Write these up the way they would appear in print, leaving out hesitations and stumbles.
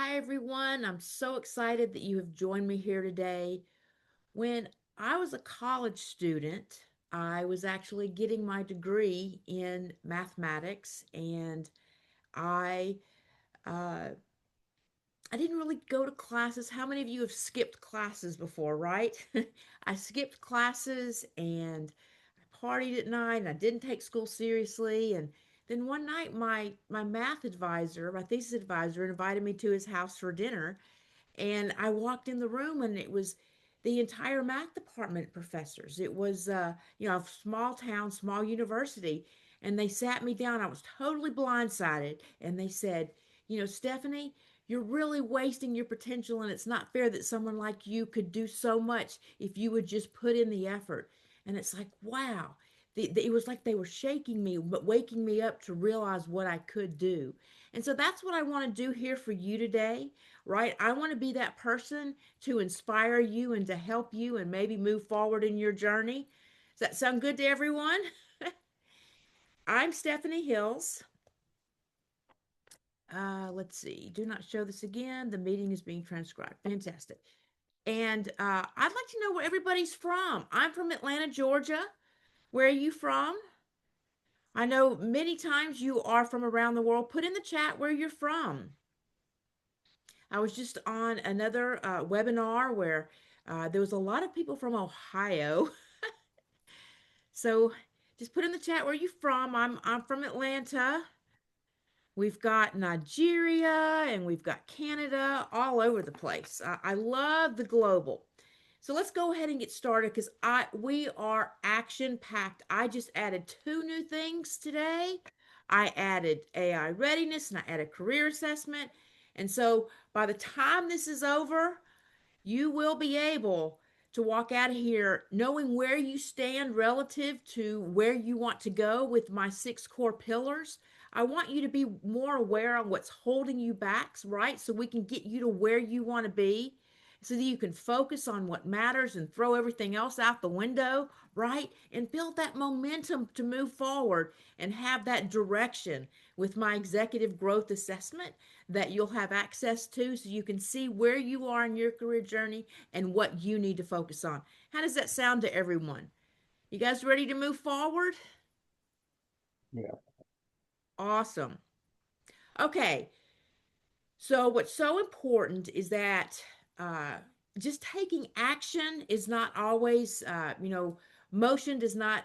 Hi, everyone. I'm so excited that you have joined me here today. When I was a college student, I was actually getting my degree in mathematics, and I uh, I didn't really go to classes. How many of you have skipped classes before, right? I skipped classes and I partied at night and I didn't take school seriously. And then one night my math advisor, my thesis advisor, invited me to his house for dinner. And I walked in the room and it was the entire math department professors. It was, a small town, small university. And they sat me down. I was totally blindsided. And they said, Stephanie, you're really wasting your potential. And it's not fair that someone like you could do so much if you would just put in the effort. And it's like, wow. It was like they were shaking me, but waking me up to realize what I could do. And so that's what I want to do here for you today, right? I want to be that person to inspire you and to help you and maybe move forward in your journey. Does that sound good to everyone? I'm Stephanie Hills. Let's see. Do not show this again. The meeting is being transcribed. Fantastic. And I'd like to know where everybody's from. I'm from Atlanta, Georgia. Where are you from? I know many times you are from around the world. Put in the chat where you're from. I was just on another webinar where there was a lot of people from Ohio. So just put in the chat where you're from. I'm from Atlanta. We've got Nigeria and we've got Canada all over the place. I love the global. So let's go ahead and get started because I we are action packed. I just added two new things today. I added AI readiness and I added career assessment. And so by the time this is over, you will be able to walk out of here knowing where you stand relative to where you want to go with my six core pillars. I want you to be more aware of what's holding you back, right? So we can get you to where you want to be so that you can focus on what matters and throw everything else out the window, right? And build that momentum to move forward and have that direction with my executive growth assessment that you'll have access to so you can see where you are in your career journey and what you need to focus on. How does that sound to everyone? You guys ready to move forward? Yeah. Awesome. Okay, so what's so important is that uh, just taking action is not always, motion does not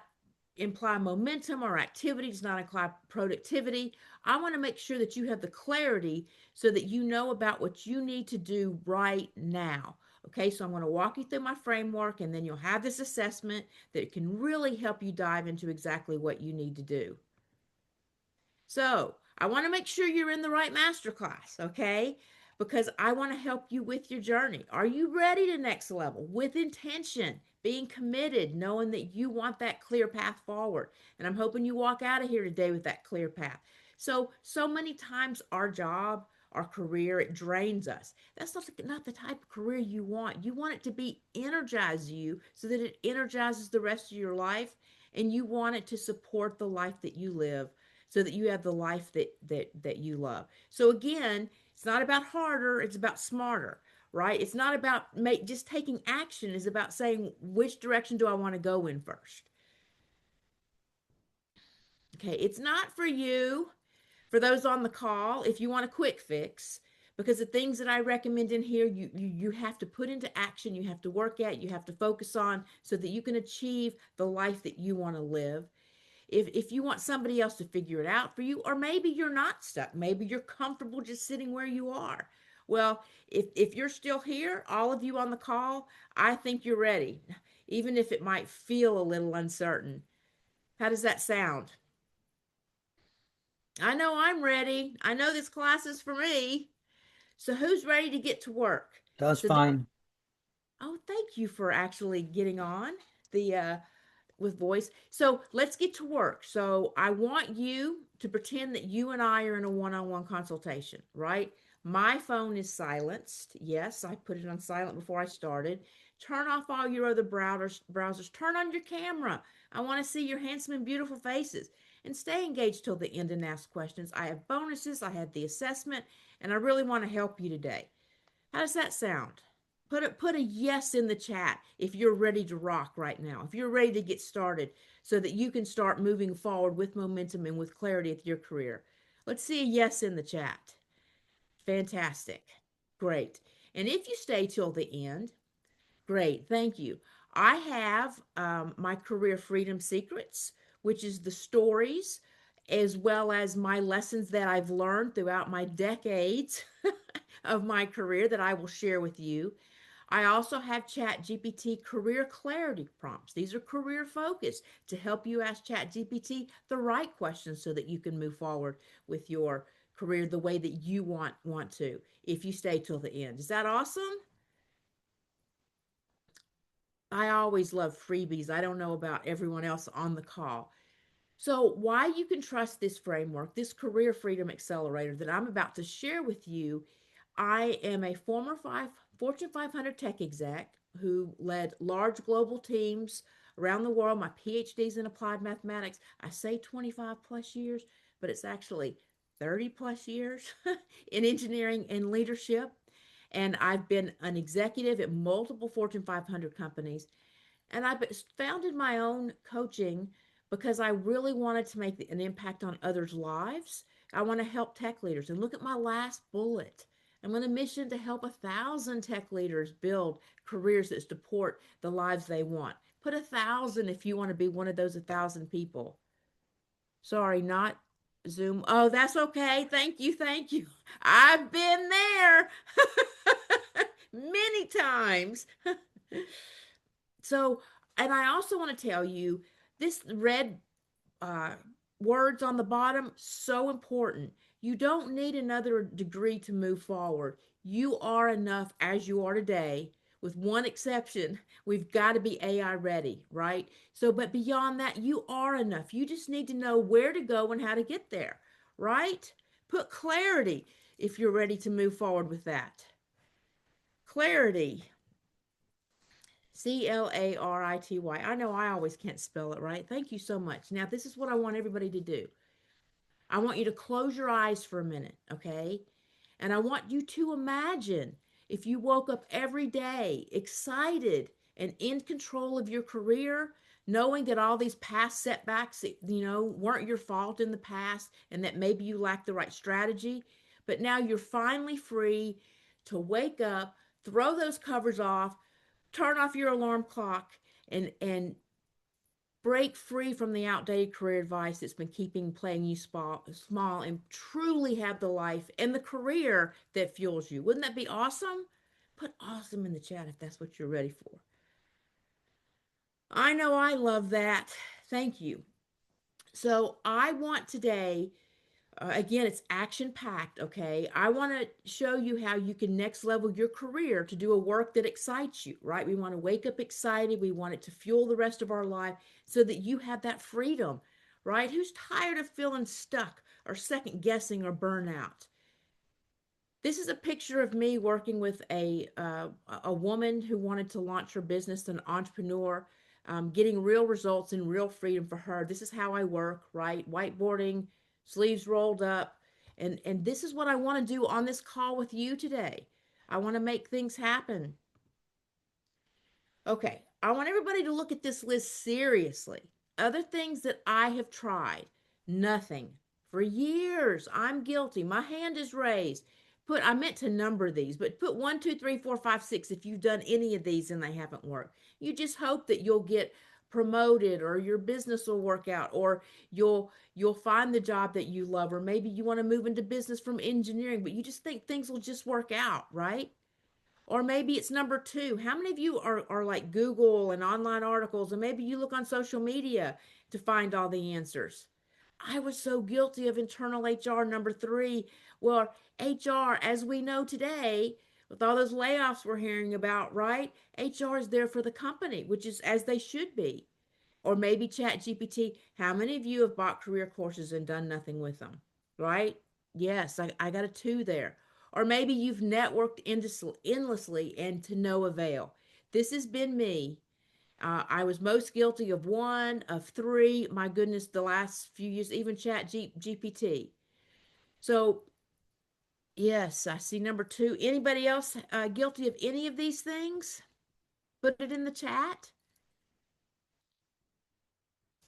imply momentum or activity does not imply productivity. I want to make sure that you have the clarity so that you know about what you need to do right now. Okay, so I'm going to walk you through my framework and then you'll have this assessment that can really help you dive into exactly what you need to do. So I want to make sure you're in the right masterclass, okay? Because I want to help you with your journey. Are you ready to next level with intention, being committed, knowing that you want that clear path forward? And I'm hoping you walk out of here today with that clear path. So many times our job, our career, it drains us. That's not the type of career you want. You want it to be energize you so that it energizes the rest of your life, and you want it to support the life that you live so that you have the life that you love. So again, it's not about harder, it's about smarter, right? It's not about just taking action, it's about saying which direction do I want to go in first. Okay, it's not for you, for those on the call, if you want a quick fix, because the things that I recommend in here, you have to put into action, you have to work at, you have to focus on so that you can achieve the life that you want to live. If you want somebody else to figure it out for you, or maybe you're not stuck, maybe you're comfortable just sitting where you are. Well, if you're still here, all of you on the call, I think you're ready, even if it might feel a little uncertain. How does that sound? I know I'm ready. I know this class is for me. So who's ready to get to work? That's So that, fine. oh, thank you for actually getting on the with voice. So let's get to work. So I want you to pretend that you and I are in a one-on-one consultation, right? My phone is silenced. Yes, I put it on silent before I started. Turn off all your other browsers. Turn on your camera. I want to see your handsome and beautiful faces. and stay engaged till the end and ask questions. I have bonuses, I have the assessment, and I really want to help you today. How does that sound? Put a yes in the chat if you're ready to rock right now. If you're ready to get started so that you can start moving forward with momentum and with clarity with your career. Let's see a yes in the chat. Fantastic. Great. And if you stay till the end, great. Thank you. I have my career freedom secrets, which is the stories as well as my lessons that I've learned throughout my decades of my career that I will share with you. I also have Chat GPT career clarity prompts. These are career focused to help you ask Chat GPT the right questions so that you can move forward with your career the way that you want to if you stay till the end. Is that awesome? I always love freebies. I don't know about everyone else on the call. So, why you can trust this framework, this career freedom accelerator that I'm about to share with you. I am a former Fortune 500 tech exec who led large global teams around the world. My PhD's in applied mathematics. I say 25 plus years, but it's actually 30 plus years in engineering and leadership. And I've been an executive at multiple Fortune 500 companies. And I founded my own coaching because I really wanted to make an impact on others' lives. I want to help tech leaders. And look at my last bullet. I'm on a mission to help 1,000 tech leaders build careers that support the lives they want. Put 1,000 if you want to be one of those 1,000 people. Sorry, not Zoom. Oh, that's okay. Thank you. Thank you. I've been there many times. So, and I also want to tell you this red uh, words on the bottom, so important. You don't need another degree to move forward. You are enough as you are today, with one exception. We've got to be AI ready, right? So, but beyond that, you are enough. You just need to know where to go and how to get there, right? Put clarity if you're ready to move forward with that. Clarity. Clarity. I know I always can't spell it right. Thank you so much. Now, this is what I want everybody to do. I want you to close your eyes for a minute, okay? And I want you to imagine if you woke up every day excited and in control of your career, knowing that all these past setbacks, weren't your fault in the past and that maybe you lacked the right strategy, but now you're finally free to wake up, throw those covers off, turn off your alarm clock and break free from the outdated career advice that's been keeping playing you small and truly have the life and the career that fuels you. Wouldn't that be awesome? Put awesome in the chat if that's what you're ready for. I know I love that. Thank you. So I want today again, it's action packed, okay? I want to show you how you can next level your career to do a work that excites you, right? We want to wake up excited. We want it to fuel the rest of our life so that you have that freedom, right? Who's tired of feeling stuck or second guessing or burnout? This is a picture of me working with a woman who wanted to launch her business, an entrepreneur, getting real results and real freedom for her. This is how I work, right? Whiteboarding, sleeves rolled up, and this is what I want to do on this call with you today. I want to make things happen. Okay, I want everybody to look at this list seriously. Other things that I have tried, nothing. For years, I'm guilty. My hand is raised. I meant to number these, but put 1, 2, 3, 4, 5, 6 if you've done any of these and they haven't worked. You just hope that you'll get promoted or your business will work out or you'll find the job that you love or maybe you want to move into business from engineering, but you just think things will just work out, right? Or maybe it's number two. How many of you are like Google and online articles, and maybe you look on social media to find all the answers? I was so guilty of internal HR number three. Well, HR, as we know today, with all those layoffs we're hearing about, right? HR is there for the company, which is as they should be. Or maybe Chat GPT. How many of you have bought career courses and done nothing with them? Right? Yes, I got a two there. Or maybe you've networked endlessly and to no avail. This has been me. I was most guilty of one, of three. My goodness, the last few years, even GPT. So, yes, I see number two. Anybody else guilty of any of these things? Put it in the chat.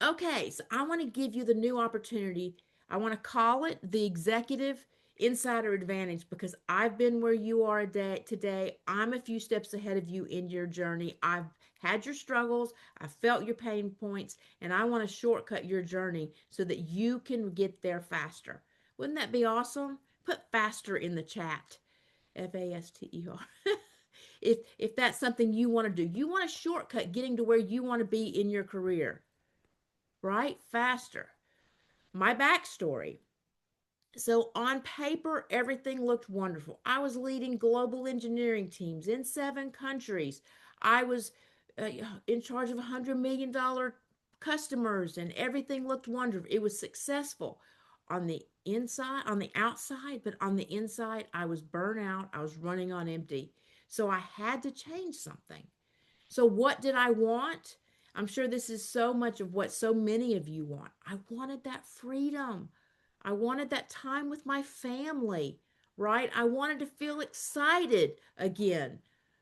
Okay, so I want to give you the new opportunity. I want to call it the executive insider advantage because I've been where you are today. I'm a few steps ahead of you in your journey. I've had your struggles, I've felt your pain points, and I want to shortcut your journey so that you can get there faster. Wouldn't that be awesome? Put faster in the chat. FASTER. If that's something you want to do, you want a shortcut getting to where you want to be in your career, right? Faster. My backstory. So, on paper, everything looked wonderful. I was leading global engineering teams in 7 countries. I was in charge of $100 million customers, and everything looked wonderful. It was successful on the inside, on the outside, but on the inside, I was burnt out. I was running on empty. So, I had to change something. So, what did I want? I'm sure this is so much of what so many of you want. I wanted that freedom. I wanted that time with my family, right? I wanted to feel excited again,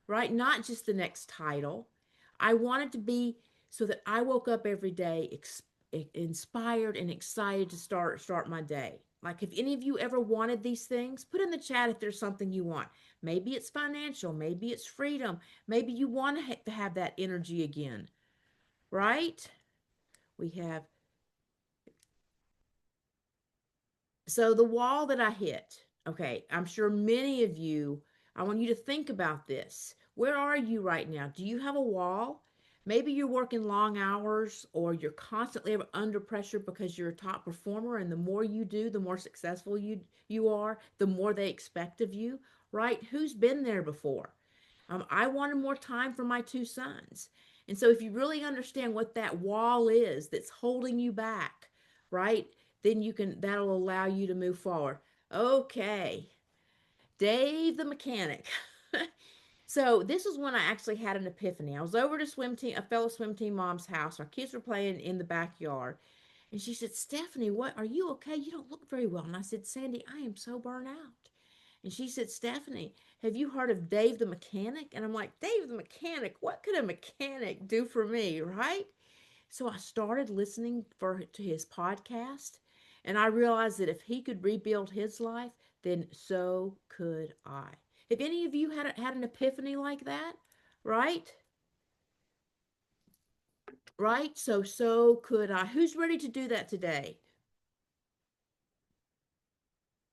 right? Not just the next title. I wanted to be so that I woke up every day inspired and excited to start my day. Like, if any of you ever wanted these things, put in the chat if there's something you want. Maybe it's financial, maybe it's freedom, maybe you want to have that energy again, right? We have So the wall that I hit, okay, I'm sure many of you, I want you to think about this. Where are you right now? Do you have a wall? Maybe you're working long hours or you're constantly under pressure because you're a top performer and the more you do, the more successful you are, the more they expect of you, right? Who's been there before? I wanted more time for my 2 sons. And so if you really understand what that wall is that's holding you back, right? Then that'll allow you to move forward. Okay. Dave the mechanic. So this is when I actually had an epiphany. I was over to a fellow swim team mom's house. Our kids were playing in the backyard. And she said, Stephanie, what, are you okay? You don't look very well. And I said, Sandy, I am so burnt out. And she said, Stephanie, have you heard of Dave the mechanic? And I'm like, Dave the mechanic, what could a mechanic do for me, right? So I started listening to his podcast, and I realized that if he could rebuild his life, then so could I. Have any of you had an epiphany like that? Right? Right? So could I. Who's ready to do that today?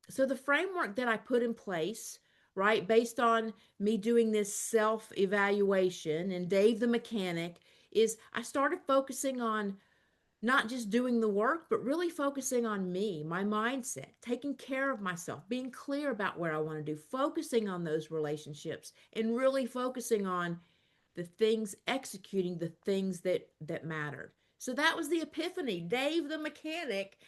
So the framework that I put in place, right, based on me doing this self-evaluation and Dave the mechanic, is I started focusing on not just doing the work, but really focusing on me, my mindset, taking care of myself, being clear about what I want to do, focusing on those relationships, and really focusing on the things, executing the things that mattered. So that was the epiphany, Dave the mechanic.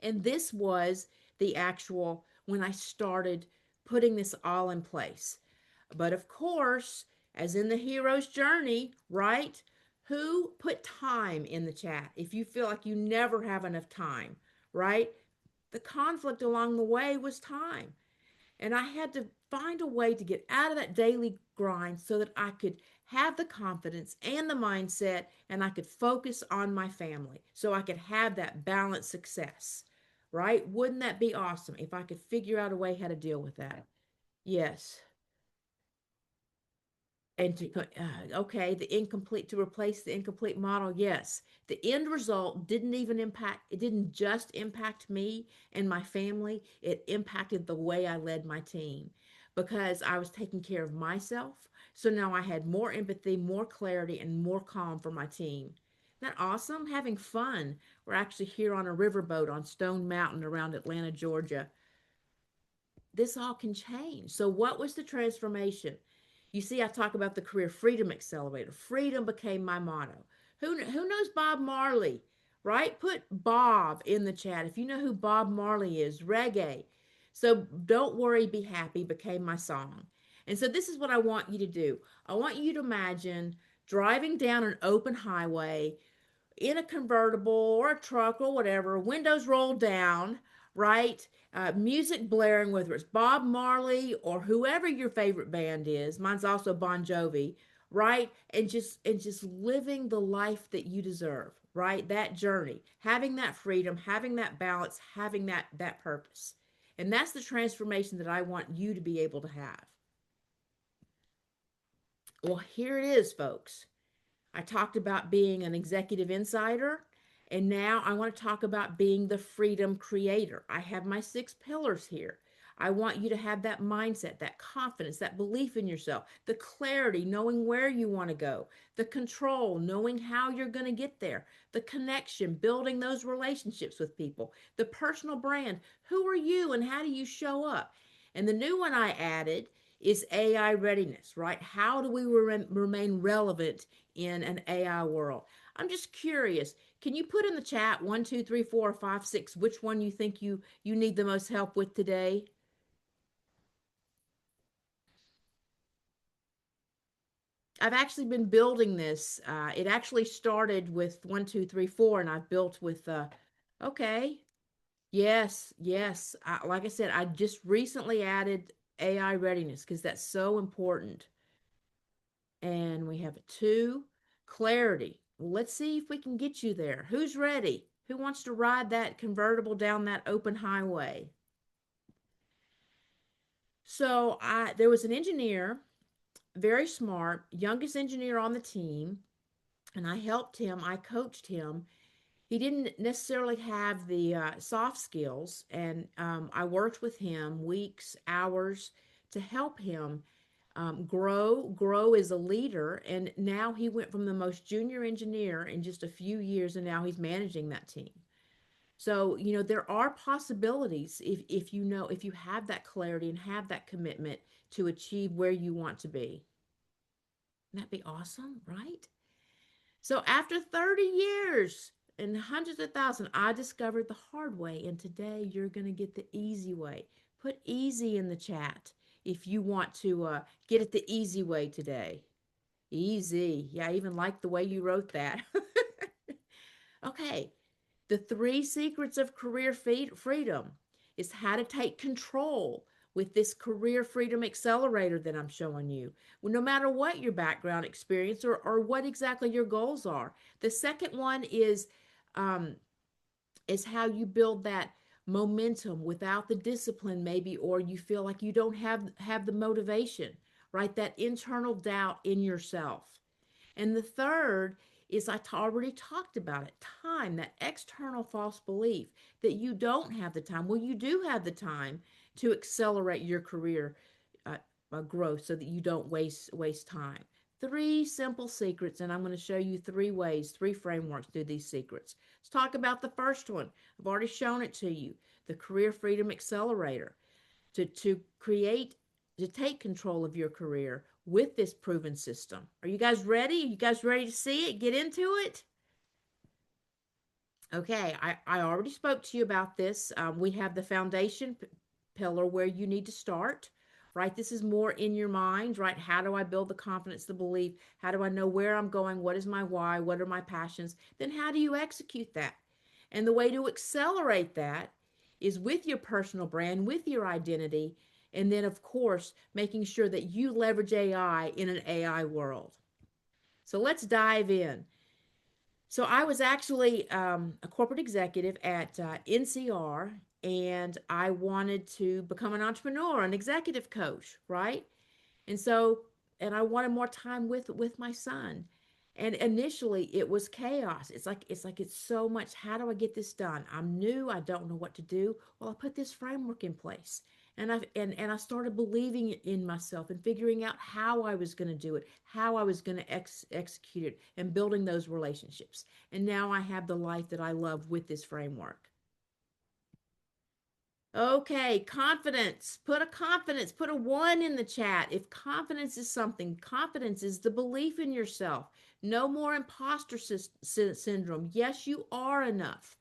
And this was the actual when I started putting this all in place. But of course, as in the hero's journey, right? Who put time in the chat? If you feel like you never have enough time, right? The conflict along the way was time. And I had to find a way to get out of that daily grind so that I could have the confidence and the mindset and I could focus on my family so I could have that balanced success, right? Wouldn't that be awesome if I could figure out a way how to deal with that? Yes. And okay, the incomplete to replace the incomplete model. Yes, the end result didn't even impact, it didn't just impact me and my family, it impacted the way I led my team because I was taking care of myself. So now I had more empathy, more clarity, and more calm for my team. Isn't that awesome? Having fun. We're actually here on a riverboat on Stone Mountain around Atlanta, Georgia. This all can change. So, what was the transformation? You see, I talk about the Career Freedom Accelerator. Freedom became my motto. Who knows Bob Marley, right? Put Bob in the chat if you know who Bob Marley is, reggae. So, Don't Worry, Be Happy became my song. And so, this is what I want you to do. I want you to imagine driving down an open highway in a convertible or a truck or whatever, windows rolled down, right? Music blaring, whether it's Bob Marley or whoever your favorite band is. Mine's also Bon Jovi, right? And just living the life that you deserve, right? That journey, having that freedom, having that balance, having that purpose. And that's the transformation that I want you to be able to have. Well, here it is, folks. I talked about being an executive insider, and now I want to talk about being the freedom creator. I have my 6 pillars here. I want you to have that mindset, that confidence, that belief in yourself, the clarity, knowing where you want to go, the control, knowing how you're going to get there, the connection, building those relationships with people, the personal brand. Who are you and how do you show up? And the new one I added is AI readiness, right? How do we remain relevant in an AI world? I'm just curious. Can you put in the chat 1, 2, 3, 4, 5, 6? Which one you think you need the most help with today? I've actually been building this. It actually started with 1, 2, 3, 4, and I've built with. Okay, yes, yes. Like I said, I just recently added AI readiness because that's so important. And we have a 2, clarity. Well, let's see if we can get you there. Who's ready? Who wants to ride that convertible down that open highway? So there was an engineer, very smart, youngest engineer on the team, and I helped him. I coached him. He didn't necessarily have the soft skills, and I worked with him weeks, hours to help him grow as a leader. And now he went from the most junior engineer in just a few years, and now he's managing that team. So, there are possibilities if you have that clarity and have that commitment to achieve where you want to be. Wouldn't that be awesome, right? So after 30 years and hundreds of thousands, I discovered the hard way. And today you're going to get the easy way. Put easy in the chat if you want to get it the easy way today. Easy. Yeah, I even like the way you wrote that. Okay. The 3 secrets of career freedom is how to take control with this career freedom accelerator that I'm showing you. Well, no matter what your background experience or what exactly your goals are. The second one um, is how you build that momentum without the discipline, maybe, or you feel like you don't have the motivation, right? That internal doubt in yourself. And the third is already talked about it, time, that external false belief that you don't have the time. Well, you do have the time to accelerate your career uh, growth so that you don't waste time. 3 simple secrets, and I'm going to show you 3 ways, 3 frameworks to do these secrets. Let's talk about the first one. I've already shown it to you, the Career Freedom Accelerator. To create, to take control of your career with this proven system. Are you guys ready? Are you guys ready to see it? Get into it? Okay, I already spoke to you about this. We have the foundation pillar where you need to start, right? This is more in your mind, right? How do I build the confidence, the belief? How do I know where I'm going? What is my why? What are my passions? Then how do you execute that? And the way to accelerate that is with your personal brand, with your identity, and then, of course, making sure that you leverage AI in an AI world. So let's dive in. So I was actually a corporate executive at NCR, and I wanted to become an entrepreneur, an executive coach, right? And so, and I wanted more time with my son. And initially it was chaos. It's so much. How do I get this done? I'm new. I don't know what to do. Well, I put this framework in place. And I started believing in myself and figuring out how I was going to do it, how I was going to execute it, and building those relationships. And now I have the life that I love with this framework. Okay, confidence. Put a 1 in the chat. If confidence is something, confidence is the belief in yourself. No more imposter syndrome. Yes, you are enough.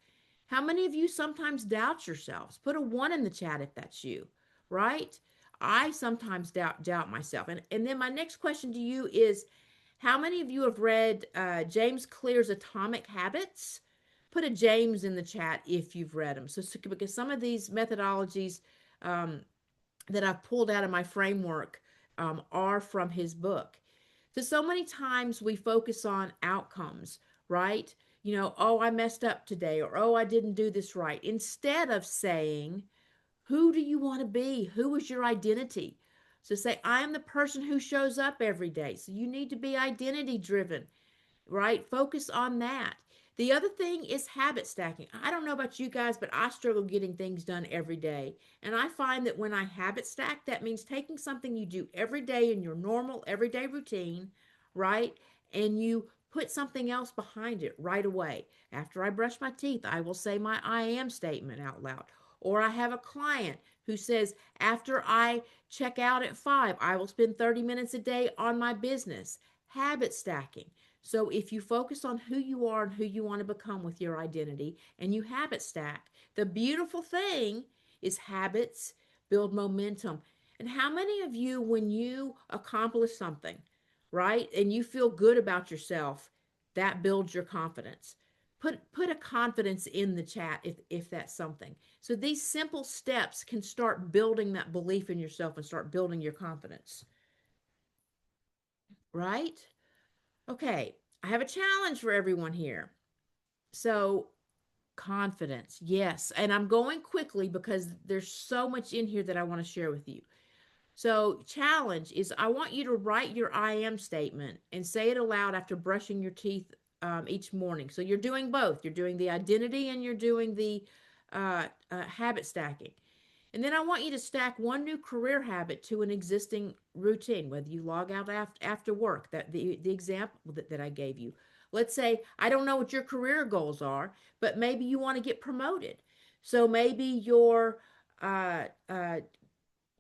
How many of you sometimes doubt yourselves? Put a 1 in the chat if that's you, right? I sometimes doubt myself. And then my next question to you is, How many of you have read James Clear's Atomic Habits? Put a James in the chat if you've read them. So because some of these methodologies um, that I've pulled out of my framework are from his book. So many times we focus on outcomes, right? You know, oh, I messed up today, or oh, I didn't do this right, instead of saying, who do you want to be? Who is your identity? So say, I am the person who shows up every day. So you need to be identity driven, right? Focus on that. The other thing is habit stacking. I don't know about you guys, but I struggle getting things done every day. And I find that when I habit stack, that means taking something you do every day in your normal everyday routine, right? And you put something else behind it right away. After I brush my teeth, I will say my I am statement out loud. Or I have a client who says, after I check out at 5, I will spend 30 minutes a day on my business. Habit stacking. So if you focus on who you are and who you want to become with your identity and you habit stack, the beautiful thing is habits build momentum. And how many of you, when you accomplish something, right, and you feel good about yourself, that builds your confidence? Put a confidence in the chat if that's something. So these simple steps can start building that belief in yourself and start building your confidence, right? Okay, I have a challenge for everyone here. So, confidence, yes. And I'm going quickly because there's so much in here that I want to share with you. So, challenge is I want you to write your I am statement and say it aloud after brushing your teeth each morning. So, you're doing both. You're doing the identity and you're doing the habit stacking. And then I want you to stack one new career habit to an existing routine, whether you log out after work, that the example that I gave you. Let's say, I don't know what your career goals are, but maybe you want to get promoted. So maybe uh, uh,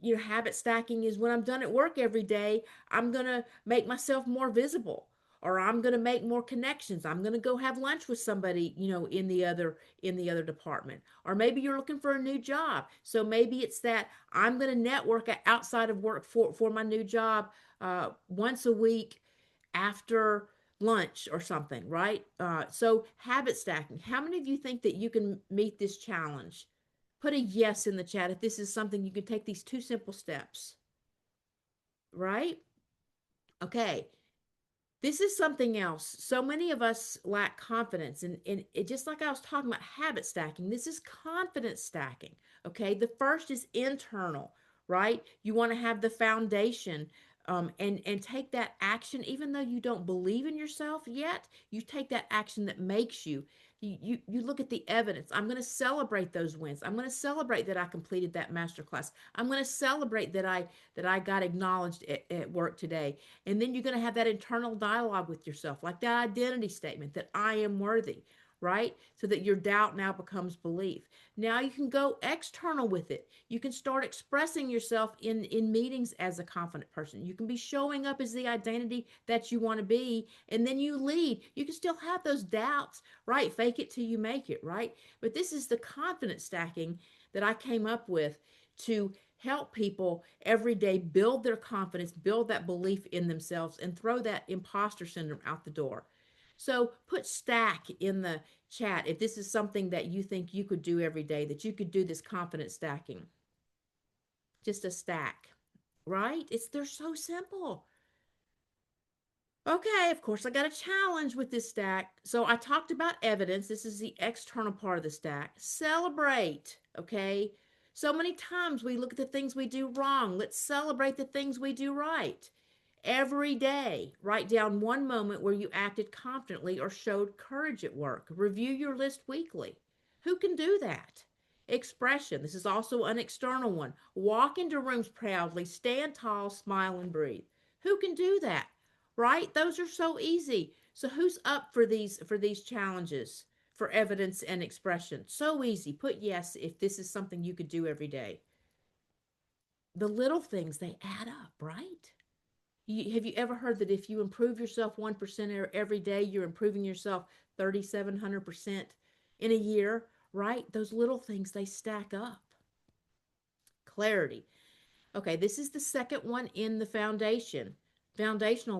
your habit stacking is when I'm done at work every day, I'm going to make myself more visible or I'm going to make more connections. I'm going to go have lunch with somebody, you know, in the other department. Or maybe you're looking for a new job. So maybe it's that I'm going to network outside of work for my new job once a week after lunch or something, right? So habit stacking. How many of you think that you can meet this challenge? Put a yes in the chat if this is something you can take these two simple steps, right? Okay. This is something else. So many of us lack confidence. And it just like I was talking about habit stacking, this is confidence stacking. Okay. The first is internal, right? You want to have the foundation and take that action, even though you don't believe in yourself yet, you take that action that makes you. You look at the evidence. I'm going to celebrate those wins. I'm going to celebrate that I completed that masterclass. I'm going to celebrate that I got acknowledged at work today. And then you're going to have that internal dialogue with yourself, like that identity statement that I am worthy, right? So that your doubt now becomes belief. Now you can go external with it. You can start expressing yourself in meetings as a confident person. You can be showing up as the identity that you want to be, and then you lead. You can still have those doubts, right? Fake it till you make it, right? But this is the confidence stacking that I came up with to help people every day build their confidence, build that belief in themselves, and throw that imposter syndrome out the door. So put stack in the chat if this is something that you think you could do every day, that you could do this confidence stacking. Just a stack, right? They're so simple. Okay, of course, I got a challenge with this stack. So I talked about evidence. This is the external part of the stack. Celebrate, okay? So many times we look at the things we do wrong. Let's celebrate the things we do right. Every day, write down one moment where you acted confidently or showed courage at work. Review your list weekly. Who can do that? Expression. This is also an external one. Walk into rooms proudly, stand tall, smile, and breathe. Who can do that? Right? Those are so easy. So who's up for these challenges for evidence and expression? So easy. Put yes if this is something you could do every day. The little things, they add up, right? Have you ever heard that if you improve yourself 1% every day, you're improving yourself 3,700% in a year, right? Those little things, they stack up. Clarity. Okay, this is the second one in the foundational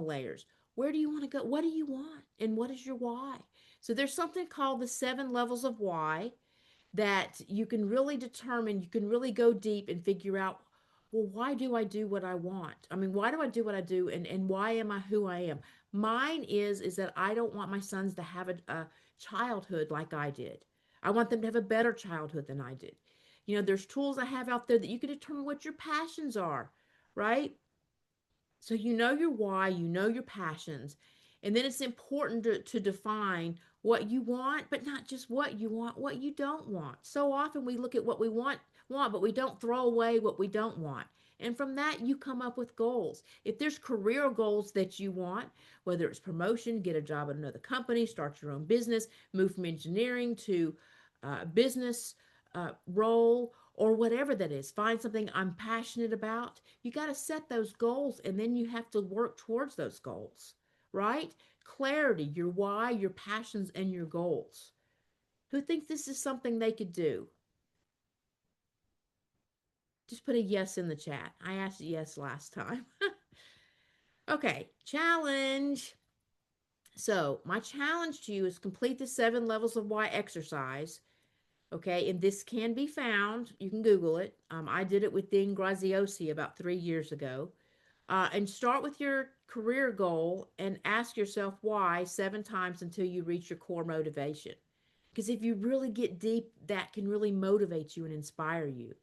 layers. Where do you want to go? What do you want? And what is your why? So there's something called the 7 levels of why that you can really determine, you can really go deep and figure out, well, why do I do what I want? I mean, why do I do what I do, and why am I who I am? Mine is that I don't want my sons to have a childhood like I did. I want them to have a better childhood than I did. You know, there's tools I have out there that you can determine what your passions are, right? So you know your why, you know your passions, and then it's important to define what you want, but not just what you want, what you don't want. So often we look at what we want, but we don't throw away what we don't want. And from that, you come up with goals. If there's career goals that you want, whether it's promotion, get a job at another company, start your own business, move from engineering to business role, or whatever that is, find something I'm passionate about. You got to set those goals, and then you have to work towards those goals, right? Clarity, your why, your passions, and your goals. Who thinks this is something they could do? Just put a yes in the chat. I asked yes last time. Okay, challenge. So, my challenge to you is complete the 7 levels of why exercise. Okay, and this can be found. You can Google it. I did it with Dean Graziosi about 3 years ago. And start with your career goal and ask yourself why 7 times until you reach your core motivation. Because if you really get deep, that can really motivate you and inspire you.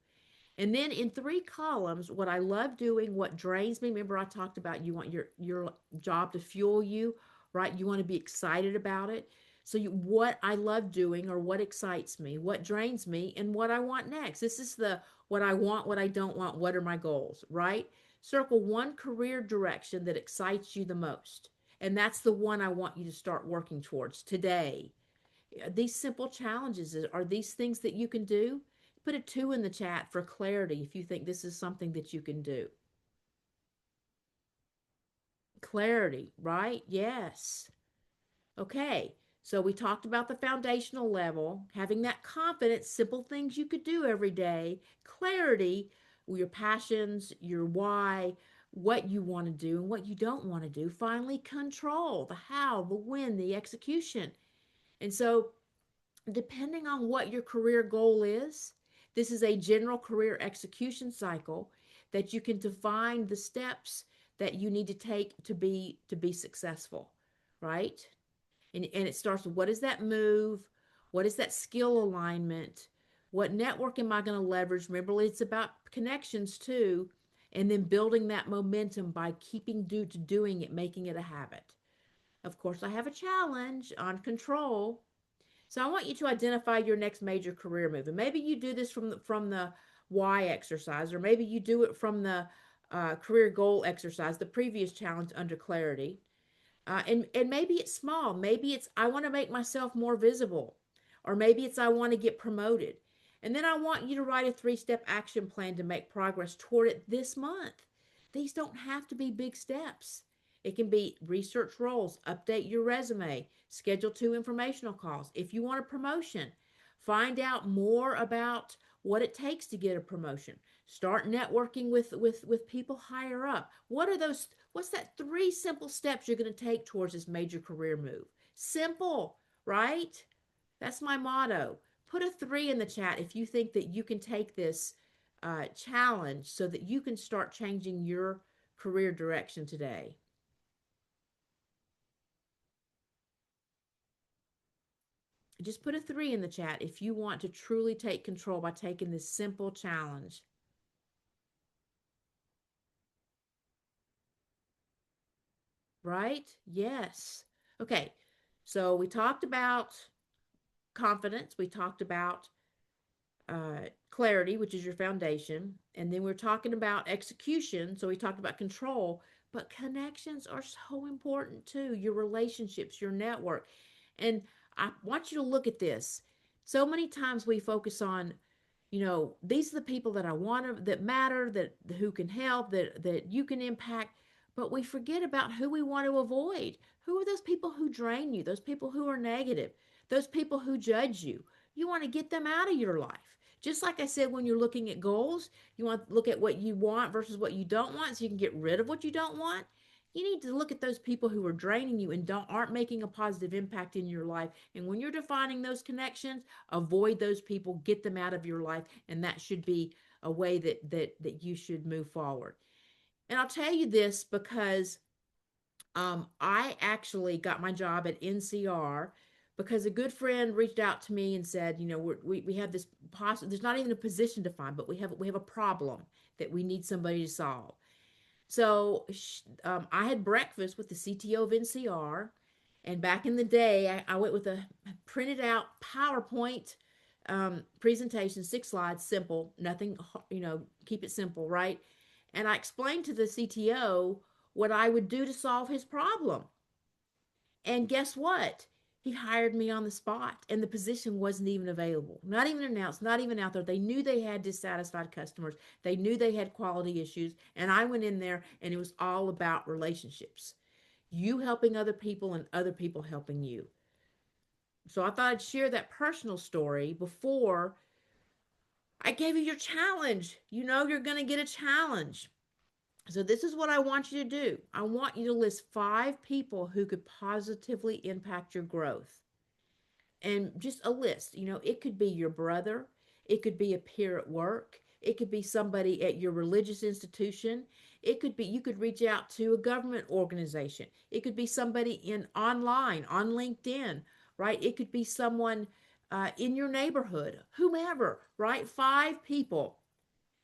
And then in 3 columns, what I love doing, what drains me. Remember, I talked about you want your job to fuel you, right? You want to be excited about it. So what I love doing, or what excites me, what drains me, and what I want next. This is the what I want, what I don't want, what are my goals, right? Circle one career direction that excites you the most. And that's the one I want you to start working towards today. These simple challenges, are these things that you can do? Put a 2 in the chat for clarity if you think this is something that you can do. Clarity, right? Yes. Okay. So we talked about the foundational level, having that confidence, simple things you could do every day, clarity, your passions, your why, what you want to do and what you don't want to do. Finally, control, the how, the when, the execution. And so depending on what your career goal is, this is a general career execution cycle that you can define the steps that you need to take to be successful, right? And it starts with, what is that move? What is that skill alignment? What network am I going to leverage? Remember, it's about connections too. And then building that momentum by keeping to doing it, making it a habit. Of course, I have a challenge on control. So I want you to identify your next major career move. And maybe you do this from the why exercise, or maybe you do it from the career goal exercise, the previous challenge under clarity. And maybe it's small. Maybe it's, I want to make myself more visible, or maybe it's, I want to get promoted. And then I want you to write a 3-step action plan to make progress toward it this month. These don't have to be big steps. It can be research roles, update your resume, schedule 2 informational calls. If you want a promotion, find out more about what it takes to get a promotion. Start networking with people higher up. What's that 3 simple steps you're going to take towards this major career move? Simple, right? That's my motto. Put a 3 in the chat if you think that you can take this challenge so that you can start changing your career direction today. Just put a 3 in the chat if you want to truly take control by taking this simple challenge. Right? Yes. Okay. So we talked about confidence. We talked about clarity, which is your foundation. And then we're talking about execution. So we talked about control, but connections are so important too. Your relationships, your network. And I want you to look at this. So many times we focus on, these are the people that I want to, that matter, that who can help, that you can impact, but we forget about who we want to avoid. Who are those people who drain you? Those people who are negative, those people who judge you. You want to get them out of your life. Just like I said, when you're looking at goals, you want to look at what you want versus what you don't want so you can get rid of what you don't want. You need to look at those people who are draining you and don't aren't making a positive impact in your life. And when you're defining those connections, avoid those people, get them out of your life, and that should be a way that you should move forward. And I'll tell you this because I actually got my job at NCR because a good friend reached out to me and said, you know, we have this possible. There's not even a position to find, but we have a problem that we need somebody to solve. So I had breakfast with the CTO of NCR, and back in the day, I went with a printed out PowerPoint presentation, 6 slides, simple, nothing, keep it simple, right? And I explained to the CTO what I would do to solve his problem. And guess what? He hired me on the spot, and the position wasn't even available, not even announced, not even out there. They knew they had dissatisfied customers, they knew they had quality issues, and I went in there, and it was all about relationships. You helping other people, and other people helping you. So I thought I'd share that personal story before I gave you your challenge. You know, you're going to get a challenge. So, this is what I want you to do. I want you to list 5 people who could positively impact your growth. And just a list. It could be your brother, it could be a peer at work, it could be somebody at your religious institution, it could be you could reach out to a government organization, it could be somebody in online on LinkedIn, right? It could be someone in your neighborhood, whomever, right? 5 people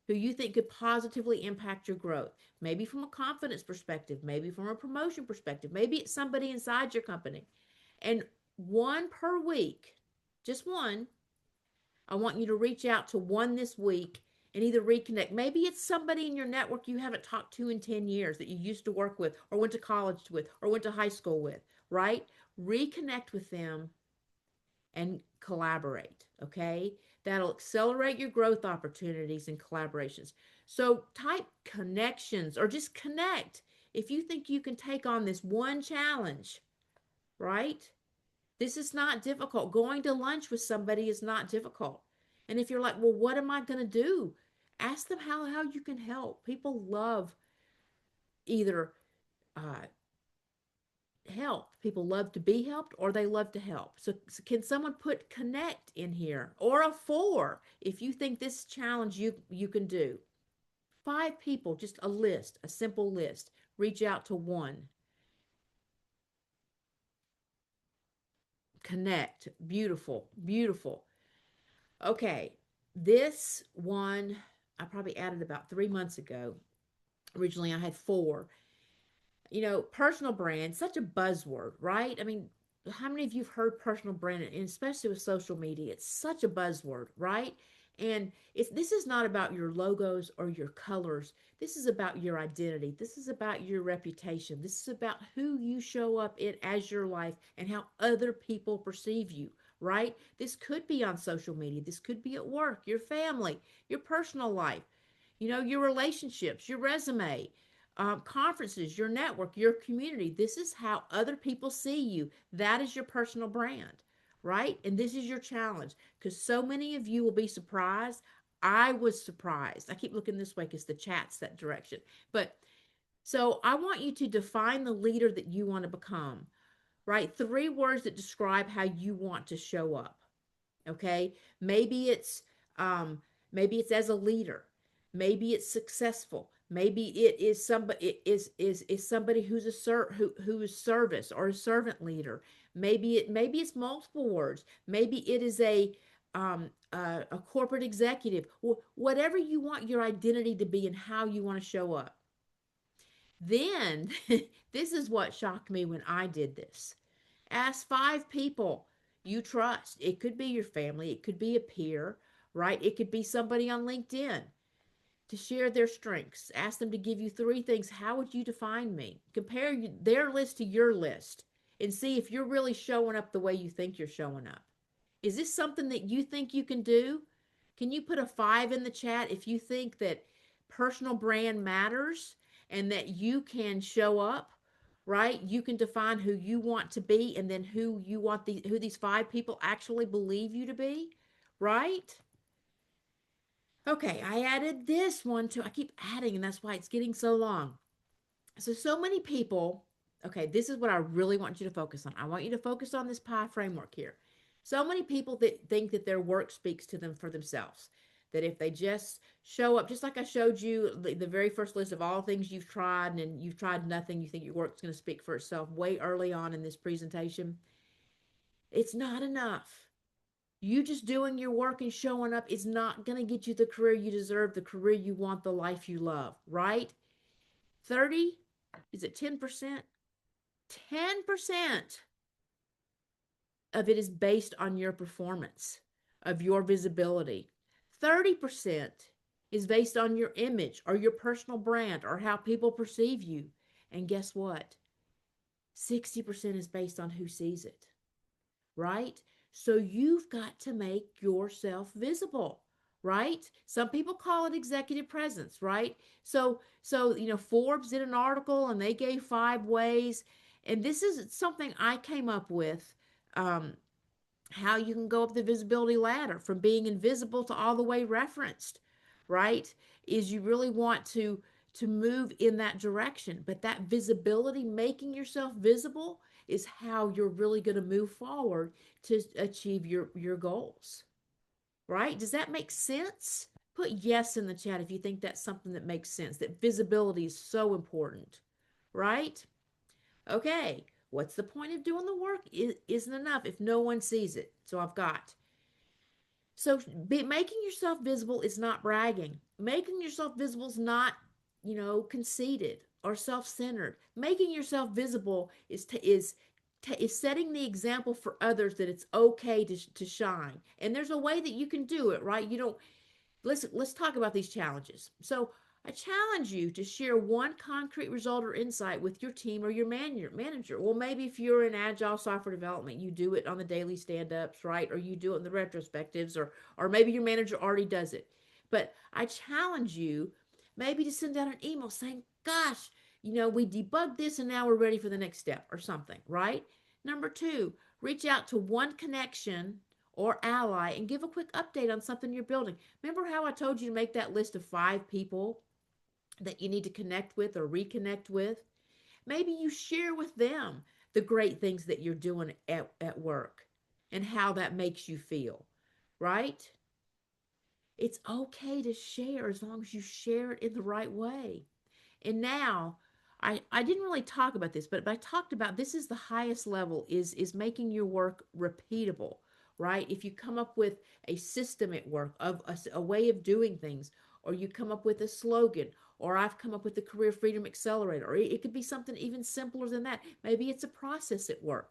who you think could positively impact your growth. Maybe from a confidence perspective, maybe from a promotion perspective, maybe it's somebody inside your company. And one per week, just one. I want you to reach out to one this week and either reconnect. Maybe it's somebody in your network you haven't talked to in 10 years that you used to work with or went to college with or went to high school with, right? Reconnect with them and collaborate, okay? That'll accelerate your growth opportunities and collaborations. So type connections or just connect if you think you can take on this one challenge, right? This is not difficult. Going to lunch with somebody is not difficult. And if you're like, well, what am I going to do? Ask them how you can help. People love either uh, help. People love to be helped or they love to help. So can someone put connect in here or a 4 if you think this challenge you can do? 5 people, just a list, a simple list. Reach out to one. Connect. Beautiful, beautiful. Okay, this one I probably added about 3 months ago. Originally, I had 4. Personal brand, such a buzzword, right? I mean, how many of you have heard personal brand, and especially with social media? It's such a buzzword, right? And this is not about your logos or your colors. This is about your identity. This is about your reputation. This is about who you show up in as your life and how other people perceive you, right? This could be on social media. This could be at work, your family, your personal life, your relationships, your resume, conferences, your network, your community. This is how other people see you. That is your personal brand, right? And this is your challenge because so many of you will be surprised. I was surprised. I keep looking this way because the chat's that direction. But so I want you to define the leader that you want to become, right? 3 words that describe how you want to show up. Okay, maybe it's um maybe it's as a leader, maybe it's successful, maybe it is somebody is somebody who's who is service or a servant leader. Maybe it's multiple words, maybe it is a corporate executive. Whatever you want your identity to be and how you want to show up. Then this is what shocked me when I did this. Ask 5 people you trust. It could be your family, it could be a peer, right? It could be somebody on LinkedIn to share their strengths. Ask them to give you 3 things. How would you define me? Compare their list to your list and see if you're really showing up the way you think you're showing up. Is this something that you think you can do? Can you put a 5 in the chat if you think that personal brand matters and that you can show up, right? You can define who you want to be and then who these 5 people actually believe you to be, right? Okay, I added this one too. I keep adding and that's why it's getting so long. So many people, okay, this is what I really want you to focus on. I want you to focus on this pie framework here. So many people that think that their work speaks to them for themselves. That if they just show up, just like I showed you the very first list of all things you've tried and you've tried nothing, you think your work's going to speak for itself way early on in this presentation, it's not enough. You just doing your work and showing up is not going to get you the career you deserve, the career you want, the life you love, right? 30, is it 10%? 10% of it is based on your performance, of your visibility. 30% is based on your image or your personal brand or how people perceive you. And guess what? 60% is based on who sees it, right? So you've got to make yourself visible, right? Some people call it executive presence, right? So Forbes did an article and they gave 5 ways, and this is something I came up with. Um, how you can go up the visibility ladder from being invisible to all the way referenced, right? Is you really want to move in that direction, but that visibility, making yourself visible, is how you're really going to move forward to achieve your goals, right? Does that make sense? Put yes in the chat if you think that's something that makes sense, that visibility is so important, right? Okay, what's the point of doing the work? It isn't enough if no one sees it. So I've got. Making yourself visible is not bragging. Making yourself visible is not, conceited or self-centered. Making yourself visible is setting the example for others that it's okay to shine. And there's a way that you can do it, right? You don't let's talk about these challenges. So I challenge you to share one concrete result or insight with your team or your manager. Well, maybe if you're in agile software development, you do it on the daily stand-ups, right? Or you do it in the retrospectives, or maybe your manager already does it. But I challenge you maybe to send out an email saying, gosh, we debugged this and now we're ready for the next step or something, right? Number two, reach out to one connection or ally and give a quick update on something you're building. Remember how I told you to make that list of 5 people that you need to connect with or reconnect with? Maybe you share with them the great things that you're doing at work and how that makes you feel, right? It's okay to share as long as you share it in the right way. And now I didn't really talk about this, but I talked about this is the highest level is making your work repeatable, right? If you come up with a system at work of a way of doing things, or you come up with a slogan, or I've come up with the Career Freedom Accelerator, or it could be something even simpler than that. Maybe it's a process at work.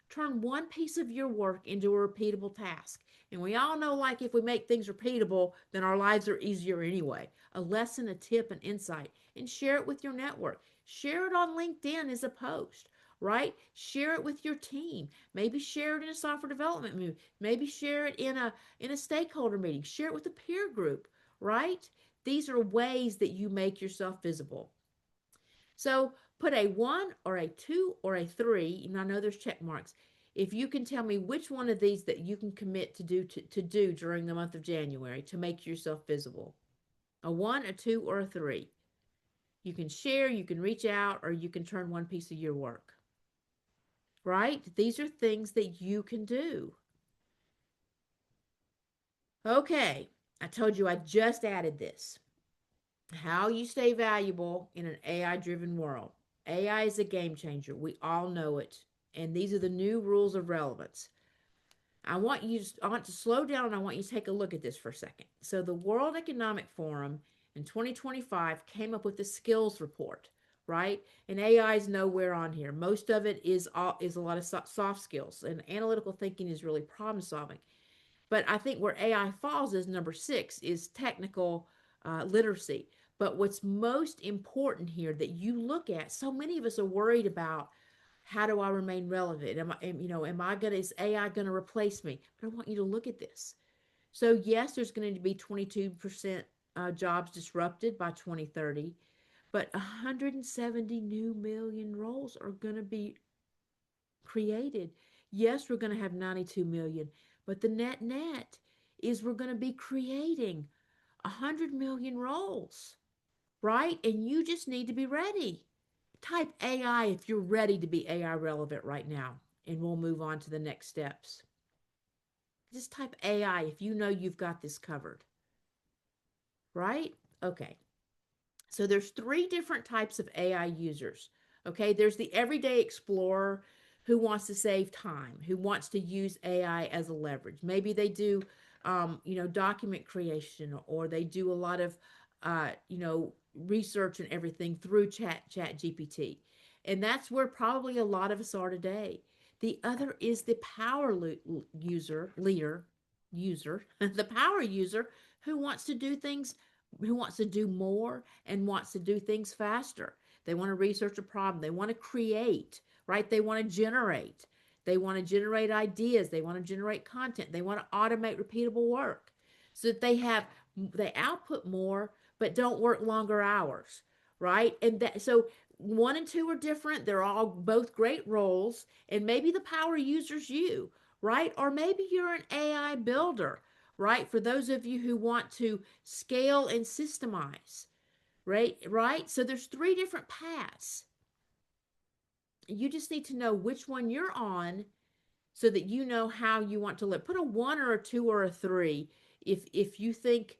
Turn one piece of your work into a repeatable task. And we all know, like, if we make things repeatable, then our lives are easier anyway. A lesson, a tip, an insight, and share it with your network. Share it on LinkedIn as a post, right? Share it with your team. Maybe share it in a software development meeting. Maybe share it in a stakeholder meeting. Share it with a peer group, right? These are ways that you make yourself visible. So put a 1 or a 2 or a 3, and I know there's check marks. If you can tell me which one of these that you can commit to do during the month of January to make yourself visible. A 1, a 2, or a 3. You can share, you can reach out, or you can turn one piece of your work. Right? These are things that you can do. Okay, I told you I just added this. How you stay valuable in an AI driven world. AI is a game changer. We all know it. And these are the new rules of relevance. I want to slow down and I want you to take a look at this for a second. So the World Economic Forum in 2025 came up with the skills report, right? And AI is nowhere on here. Most of it is a lot of soft skills, and analytical thinking is really problem solving. But I think where AI falls is number 6 is technical literacy. But what's most important here that you look at, so many of us are worried about, how do I remain relevant? Am I gonna is AI gonna replace me? But I want you to look at this. So yes, there's going to be 22% jobs disrupted by 2030, but 170 new million roles are going to be created. Yes, we're going to have 92 million, but the net is we're going to be creating 100 million roles, right? And you just need to be ready. type AI if you're ready to be AI relevant right now, and we'll move on to the next steps. Just type AI if you know you've got this covered, right? Okay. So there's three different types of AI users. Okay, there's the everyday explorer who wants to save time, who wants to use AI as a leverage. Maybe they do, document creation, or they do a lot of, research and everything through Chat GPT, and that's where probably a lot of us are today. The other is the power user leader user, the power user who wants to do things, who wants to do more and wants to do things faster. They want to research a problem. They want to create, right? They want to generate. They want to generate ideas. They want to generate content. They want to automate repeatable work so that they output more but don't work longer hours, right? And that so one and two are different. They're all both great roles, and maybe the power user's you, right? Or maybe you're an AI builder, right? For those of you who want to scale and systemize, right? Right? So there's three different paths. You just need to know which one you're on so that you know how you want to live. Put a one or a two or a three if you think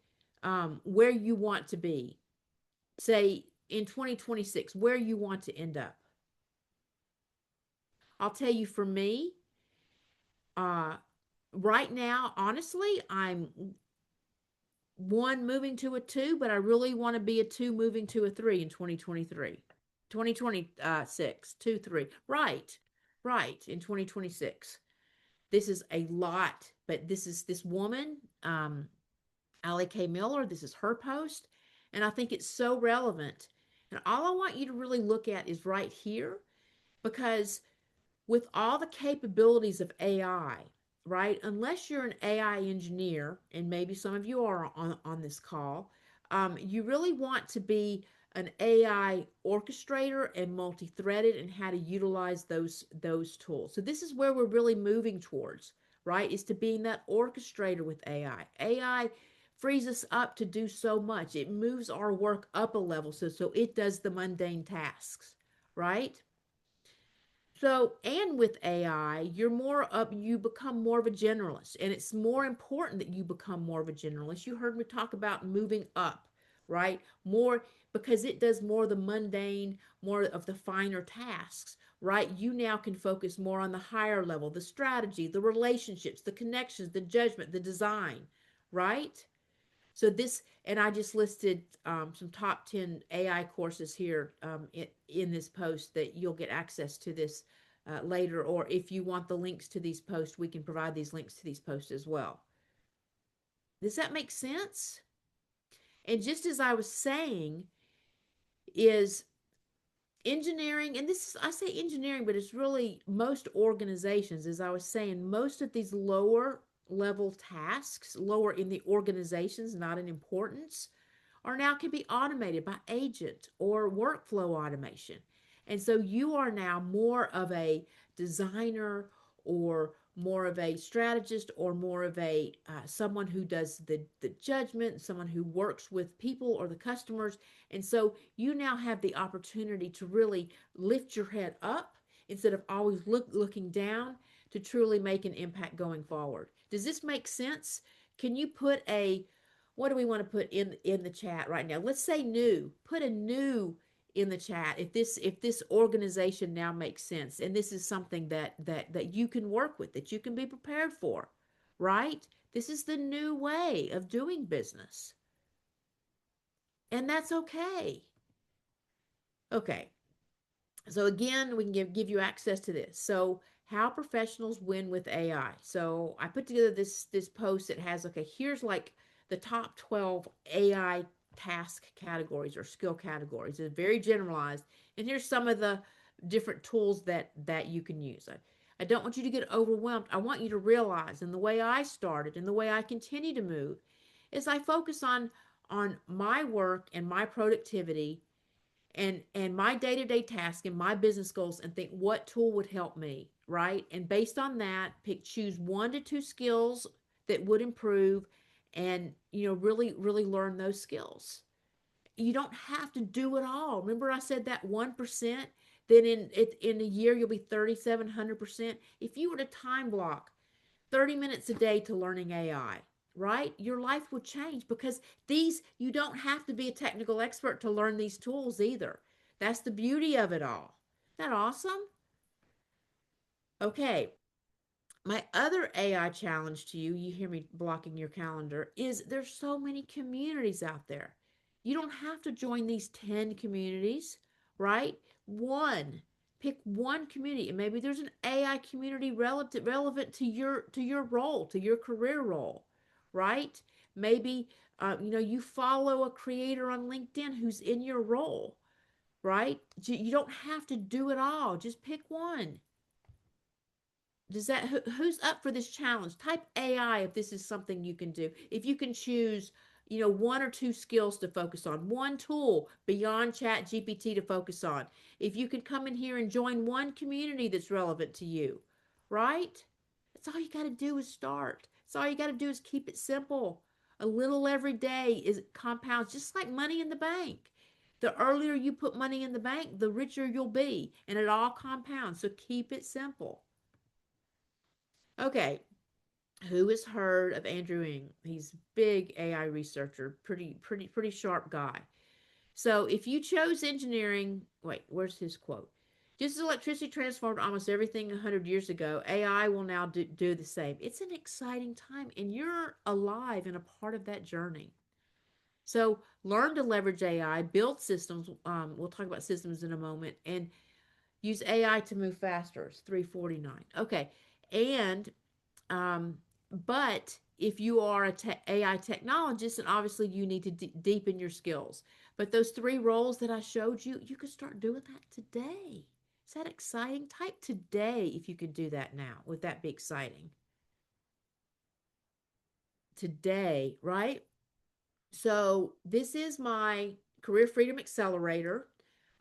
where you want to be. Say in 2026, where you want to end up. I'll tell you for me, uh, right now, honestly, I'm one moving to a two, but I really want to be a two moving to a three in 2023. 2026, two, three. Right, right, in 2026. This is a lot, but this is this woman, Allie K. Miller. This is her post, and I think it's so relevant. And all I want you to really look at is right here, because with all the capabilities of AI, right? Unless you're an AI engineer, and maybe some of you are on this call, you really want to be an AI orchestrator and multi-threaded and how to utilize those tools. So this is where we're really moving towards, right? Is to being that orchestrator with AI. AI frees us up to do so much. It moves our work up a level so it does the mundane tasks, right? So, and with AI, you become more of a generalist, and it's more important that you become more of a generalist. You heard me talk about moving up, right? More because it does more of the mundane, more of the finer tasks, right? You now can focus more on the higher level, the strategy, the relationships, the connections, the judgment, the design, right? So this, and I just listed some top 10 AI courses here in this post that you'll get access to this later. Or if you want the links to these posts, we can provide these links to these posts as well. Does that make sense? And just as I was saying, is engineering, and this is, I say engineering, but it's really most organizations, as I was saying, most of these lower level tasks, lower in the organizations, not in importance, are now can be automated by agent or workflow automation. And so you are now more of a designer, or more of a strategist, or more of a someone who does the judgment, someone who works with people or the customers. And so you now have the opportunity to really lift your head up instead of always looking down, to truly make an impact going forward. Does this make sense? Can you put a, what do we want to put in the chat right now? Let's say new. Put a new in the chat if this organization now makes sense, and this is something that you can work with, that you can be prepared for, right? This is the new way of doing business, and that's okay. Okay. So again, we can give you access to this. So how professionals win with AI. So I put together this post that has, okay, here's like the top 12 AI task categories or skill categories. It's very generalized. And here's some of the different tools that you can use. I don't want you to get overwhelmed. I want you to realize, and the way I started and the way I continue to move is I focus on my work and my productivity and my day-to-day task and my business goals, and think what tool would help me, right? And based on that, choose one to two skills that would improve, and really learn those skills. you don't have to do it all. Remember I said that 1%, then in a year you'll be 3,700%. If you were to time block 30 minutes a day to learning AI, right? Your life would change because you don't have to be a technical expert to learn these tools either. That's the beauty of it all. Isn't that awesome? Okay, my other AI challenge to you, you hear me blocking your calendar, is there's so many communities out there. You don't have to join these 10 communities, right? One. Pick one community, and maybe there's an AI community relevant to your role, to your career role, right? Maybe you follow a creator on LinkedIn who's in your role, right? You don't have to do it all. Just pick one. Who's up for this challenge? Type AI if this is something you can do. If you can choose, one or two skills to focus on, one tool beyond Chat GPT to focus on. If you can come in here and join one community that's relevant to you, right? That's all you got to do is start. That's all you got to do is keep it simple. A little every day is compounds just like money in the bank. The earlier you put money in the bank, the richer you'll be, and it all compounds. So keep it simple. Okay, who has heard of Andrew Ng? He's a big AI researcher, pretty sharp guy. So if you chose engineering, wait, where's his quote? Just as electricity transformed almost everything 100 years ago, AI will now do the same. It's an exciting time, and you're alive and a part of that journey. So learn to leverage AI, build systems. We'll talk about systems in a moment, and use AI to move faster. It's 349. Okay, and um, but if you are a AI technologist, and obviously you need to deepen your skills. But those three roles that I showed you, you could start doing that today. Is that exciting? Type today if you could do that now. Would that be exciting? Today, right? So this is my Career Freedom Accelerator.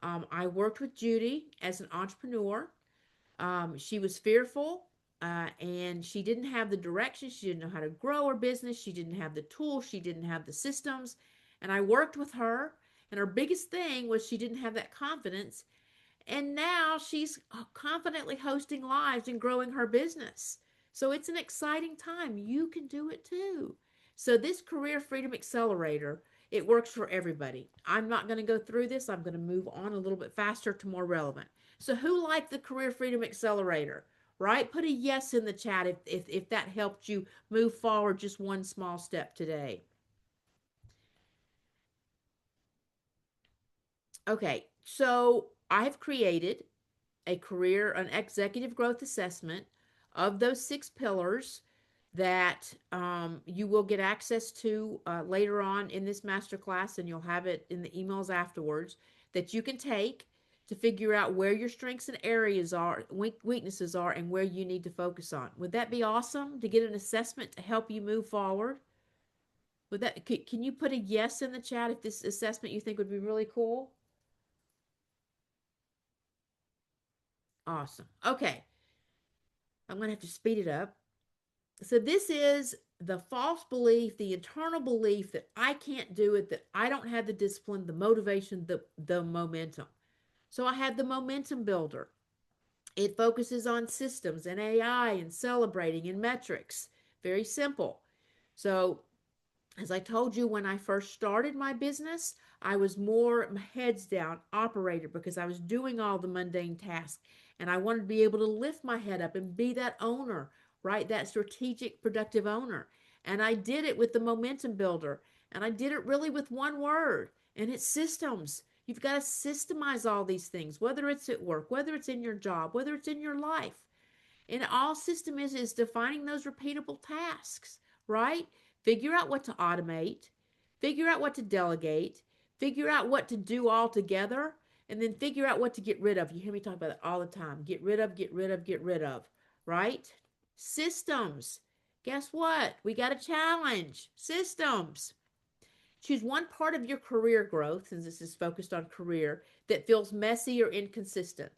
I worked with Judy as an entrepreneur. She was fearful and she didn't have the direction. She didn't know how to grow her business. She didn't have the tools. She didn't have the systems. And I worked with her. And her biggest thing was she didn't have that confidence. And now she's confidently hosting lives and growing her business. So it's an exciting time. You can do it too. So this Career Freedom Accelerator, it works for everybody. I'm not going to go through this. I'm going to move on a little bit faster to more relevant. So who liked the Career Freedom Accelerator? Right? Put a yes in the chat if that helped you move forward just one small step today. Okay, so I've created an executive growth assessment of those six pillars that you will get access to later on in this masterclass, and you'll have it in the emails afterwards that you can take to figure out where your strengths and areas are, weaknesses are, and where you need to focus on. Would that be awesome to get an assessment to help you move forward? Can you put a yes in the chat if this assessment you think would be really cool? Awesome. Okay, I'm going to have to speed it up. So this is the false belief, the internal belief that I can't do it, that I don't have the discipline, the motivation, the momentum. So I have the momentum builder. It focuses on systems and AI and celebrating and metrics. Very simple. So as I told you, when I first started my business, I was more heads down operator because I was doing all the mundane tasks and I wanted to be able to lift my head up and be that owner, right? That strategic, productive owner. And I did it with the momentum builder. And I did it really with one word, and it's systems. You've got to systemize all these things, whether it's at work, whether it's in your job, whether it's in your life. And all system is defining those repeatable tasks, right? Figure out what to automate, figure out what to delegate, figure out what to do all together, and then figure out what to get rid of. You hear me talk about it all the time. Get rid of, get rid of, get rid of, right? Systems. Guess what? We got a challenge. Systems. Choose one part of your career growth, since this is focused on career, that feels messy or inconsistent.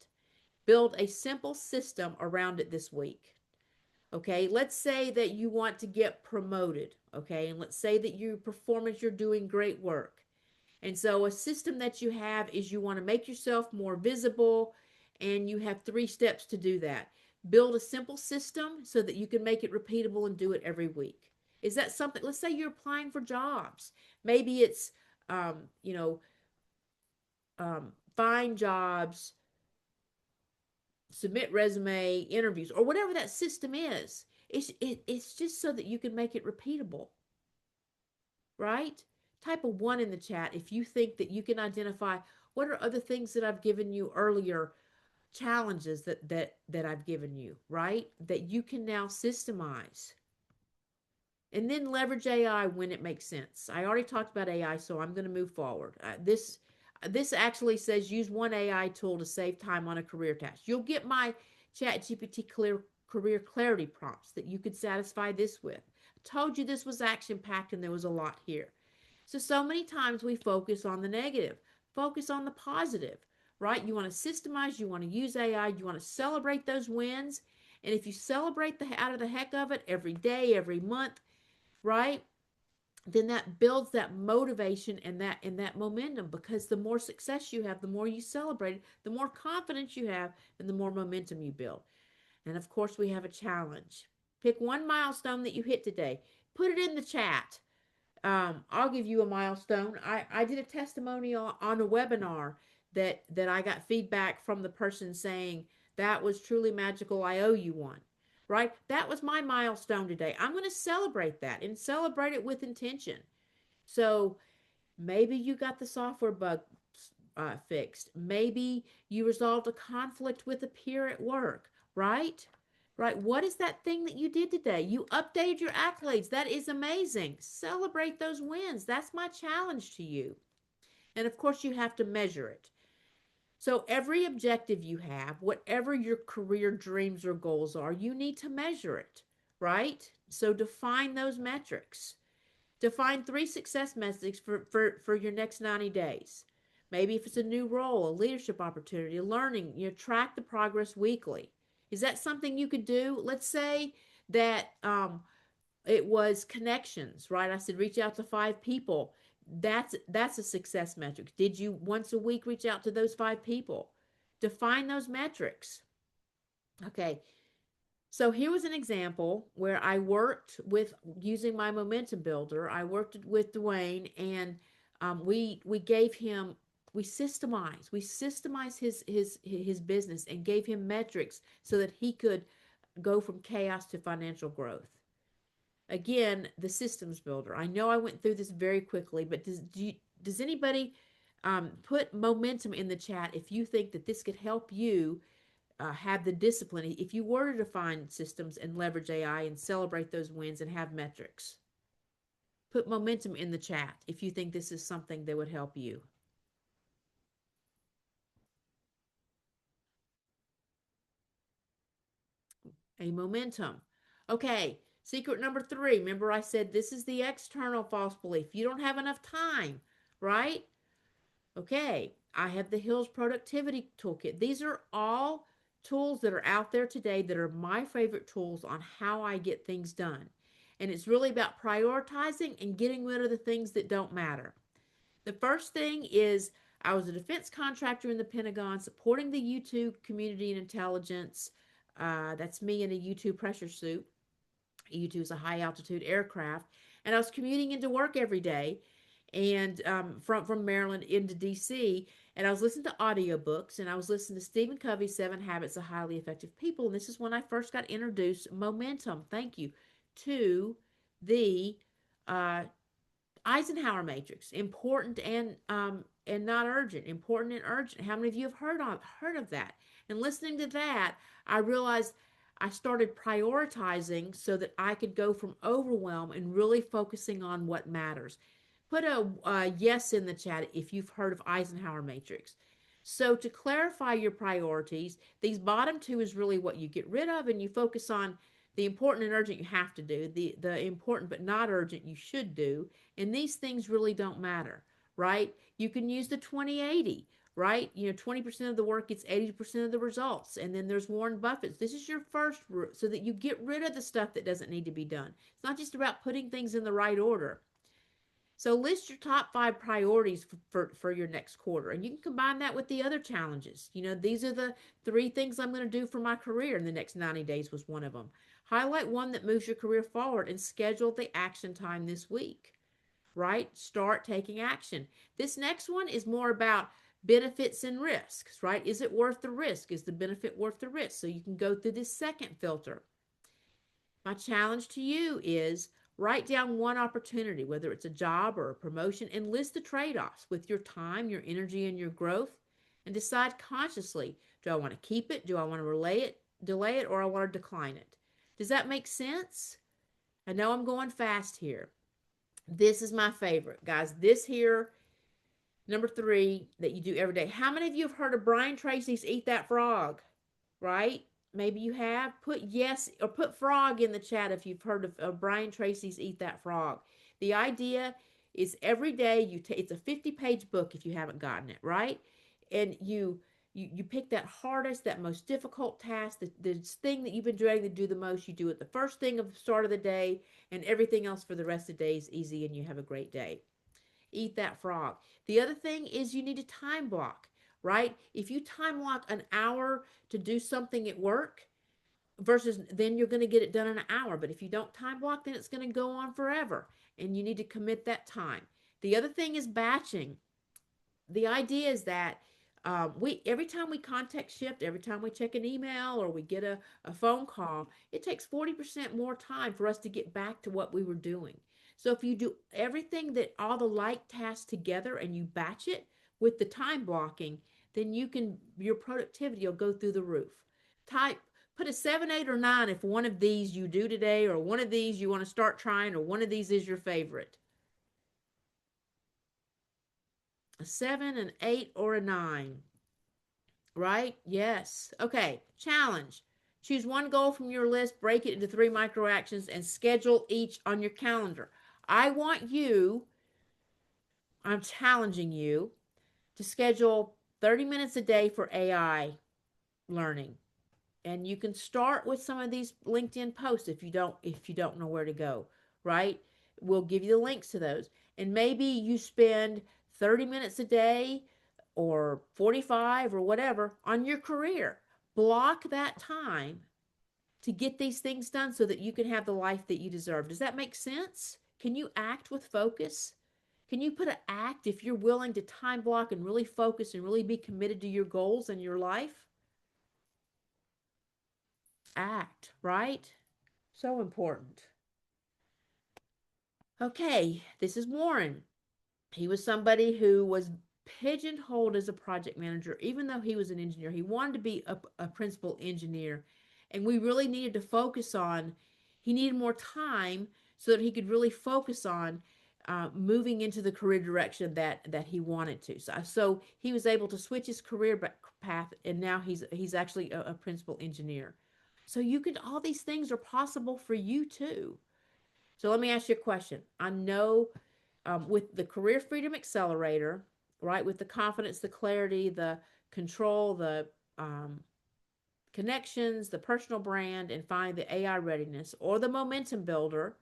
Build a simple system around it this week. Okay, let's say that you want to get promoted. Okay, and let's say that your performance, you're doing great work. And so, a system that you have is you want to make yourself more visible, and you have 3 steps to do that. Build a simple system so that you can make it repeatable and do it every week. Is that something? Let's say you're applying for jobs. Maybe it's, um, you know, find jobs, submit resume, interviews, or whatever that system is. It's just so that you can make it repeatable, right? Type a 1 in the chat if you think that you can identify what are other things that I've given you earlier, challenges that I've given you, right? That you can now systemize. And then leverage AI when it makes sense. I already talked about AI, so I'm going to move forward. This actually says use one AI tool to save time on a career task. You'll get my ChatGPT clear career clarity prompts that you could satisfy this with. I told you this was action packed and there was a lot here. So many times we focus on the negative, focus on the positive, right? You want to systemize, you want to use AI, you want to celebrate those wins. And if you celebrate the out of the heck of it every day, every month, right? Then that builds that motivation and that momentum, because the more success you have, the more you celebrate, the more confidence you have, and the more momentum you build. And of course, we have a challenge. Pick one milestone that you hit today. Put it in the chat. I'll give you a milestone. I did a testimonial on a webinar that I got feedback from the person saying that was truly magical. I owe you one. Right? That was my milestone today. I'm going to celebrate that and celebrate it with intention. So maybe you got the software bug fixed. Maybe you resolved a conflict with a peer at work, right? Right. What is that thing that you did today? You updated your accolades. That is amazing. Celebrate those wins. That's my challenge to you. And of course, you have to measure it. So, every objective you have, whatever your career dreams or goals are, you need to measure it, right? So, define those metrics. Define 3 success metrics for your next 90 days. Maybe if it's a new role, a leadership opportunity, learning, track the progress weekly. Is that something you could do? Let's say that it was connections, right? I said reach out to 5 people. That's a success metric. Did you once a week reach out to those 5 people? Define those metrics. Okay, so here was an example where I worked with using my momentum builder. I worked with Dwayne, and we gave him we systemized his business and gave him metrics so that he could go from chaos to financial growth. Again, the systems builder. I know I went through this very quickly, but does anybody put momentum in the chat if you think that this could help you have the discipline if you were to define systems and leverage AI and celebrate those wins and have metrics? Put momentum in the chat if you think this is something that would help you. A momentum. Okay, secret number 3. Remember, I said this is the external false belief. You don't have enough time, right? Okay, I have the Hills Productivity Toolkit. These are all tools that are out there today that are my favorite tools on how I get things done. And it's really about prioritizing and getting rid of the things that don't matter. The first thing is I was a defense contractor in the Pentagon supporting the U-2 community and intelligence. That's me in a U-2 pressure suit. U-2 is a high altitude aircraft. And I was commuting into work every day and from Maryland into DC. And I was listening to audiobooks, and I was listening to Stephen Covey's 7 Habits of Highly Effective People. And this is when I first got introduced, momentum, thank you, to the uh, Eisenhower matrix, important and not urgent, important and urgent. How many of you have heard of that? And listening to that, I realized I started prioritizing so that I could go from overwhelm and really focusing on what matters. Put a yes in the chat if you've heard of Eisenhower matrix. So to clarify your priorities, these bottom 2 is really what you get rid of, and you focus on the important and urgent you have to do, the important but not urgent you should do, and these things really don't matter, right? You can use the 20-80, right? 20% of the work gets 80% of the results. And then there's Warren Buffett's. This is your first so that you get rid of the stuff that doesn't need to be done. It's not just about putting things in the right order. So list your top 5 priorities for your next quarter. And you can combine that with the other challenges. These are the 3 things I'm going to do for my career in the next 90 days was one of them. Highlight one that moves your career forward and schedule the action time this week, right? Start taking action. This next one is more about benefits and risks, right? Is it worth the risk? Is the benefit worth the risk? So you can go through this second filter. My challenge to you is write down one opportunity, whether it's a job or a promotion, and list the trade offs with your time, your energy, and your growth, and decide consciously, do I want to keep it? Do I want to delay it, or I want to decline it? Does that make sense? I know I'm going fast here. This is my favorite, guys. This here, number 3, that you do every day. How many of you have heard of Brian Tracy's Eat That Frog? Right? Maybe you have. Put yes or put frog in the chat if you've heard of Brian Tracy's Eat That Frog. The idea is every day it's a 50-page book if you haven't gotten it, right? And you pick that hardest, that most difficult task, the thing that you've been dreading to do the most. You do it the first thing of the start of the day, and everything else for the rest of the day is easy, and you have a great day. Eat that frog. The other thing is you need a time block, right? If you time block an hour to do something at work versus then you're going to get it done in an hour. But if you don't time block, then it's going to go on forever and you need to commit that time. The other thing is batching. The idea is that we every time we contact shift, every time we check an email or we get a phone call, it takes 40% more time for us to get back to what we were doing. So if you do everything that all the like tasks together and you batch it with the time blocking, then your productivity will go through the roof. Type Put a 7, 8, or 9 if one of these you do today, or one of these you want to start trying, or one of these is your favorite. A 7, an 8, or a 9. Right? Yes. Okay. Challenge. Choose one goal from your list, break it into 3 micro actions, and schedule each on your calendar. I want you, I'm challenging you to schedule 30 minutes a day for AI learning. And you can start with some of these LinkedIn posts if you don't know where to go, right? We'll give you the links to those. And maybe you spend 30 minutes a day or 45 or whatever on your career. Block that time to get these things done so that you can have the life that you deserve. Does that make sense? Can you act with focus? Can you put an act if you're willing to time block and really focus and really be committed to your goals and your life? Act, right? So important. Okay, this is Warren. He was somebody who was pigeonholed as a project manager, even though he was an engineer. He wanted to be a principal engineer. And we really needed to focus on, he needed more time so that he could really focus on moving into the career direction that he wanted to. So he was able to switch his career path, and now he's actually a principal engineer. So all these things are possible for you too. So let me ask you a question. I know with the Career Freedom Accelerator, right, with the confidence, the clarity, the control, the connections, the personal brand, and finally the AI readiness, or the momentum builder,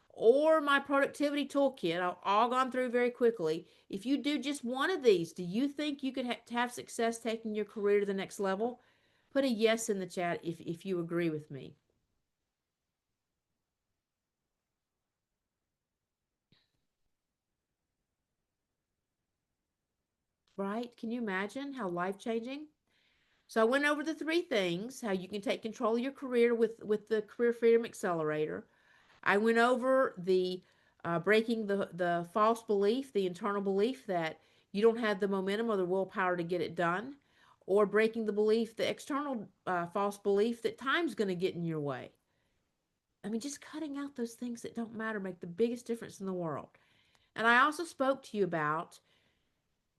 or my productivity toolkit, I've all gone through very quickly. If you do just one of these, do you think you could have success taking your career to the next level? Put a yes in the chat if you agree with me. Right? Can you imagine how life changing? So I went over the 3 things, how you can take control of your career with the Career Freedom Accelerator. I went over the breaking the false belief, the internal belief that you don't have the momentum or the willpower to get it done, or breaking the belief, the external false belief that time's going to get in your way. I mean, just cutting out those things that don't matter make the biggest difference in the world. And I also spoke to you about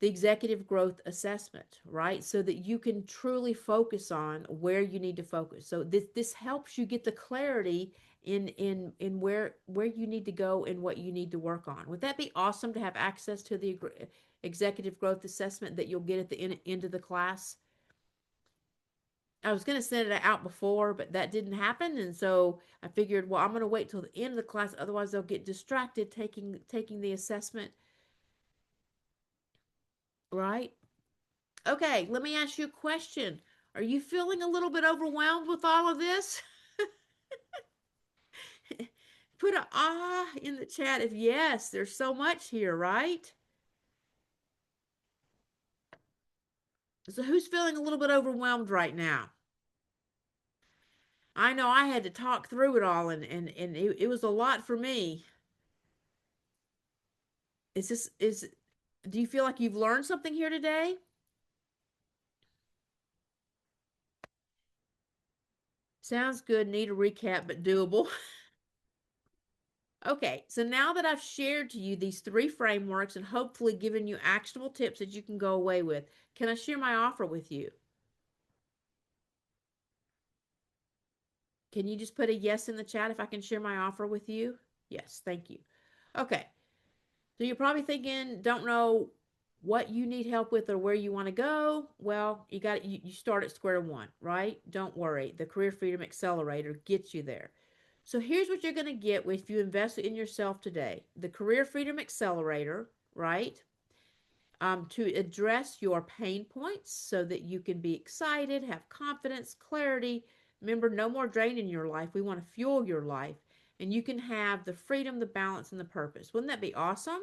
the executive growth assessment, right? So that you can truly focus on where you need to focus. So this helps you get the clarity in where you need to go and what you need to work on. Would that be awesome to have access to the executive growth assessment that you'll get at the end of the class? I was going to send it out before, but that didn't happen, and so I figured, well, I'm going to wait till the end of the class, otherwise they'll get distracted taking the assessment, right? Okay, let me ask you a question. Are you feeling a little bit overwhelmed with all of this? Put a in the chat if yes, there's so much here, right? So who's feeling a little bit overwhelmed right now? I know I had to talk through it all, and it was a lot for me. Is do you feel like you've learned something here today? Sounds good. Need a recap, but doable. Okay, so now that I've shared to you these three frameworks and hopefully given you actionable tips that you can go away with, can I share my offer with you? Can you just put a yes in the chat if I can share my offer with you? Yes, thank you. Okay, so you're probably thinking, don't know what you need help with or where you want to go. Well, you start at square one, right? Don't worry. The Career Freedom Accelerator gets you there. So here's what you're going to get if you invest in yourself today. The Career Freedom Accelerator, right? To address your pain points so that you can be excited, have confidence, clarity. Remember, no more drain in your life. We want to fuel your life. And you can have the freedom, the balance, and the purpose. Wouldn't that be awesome?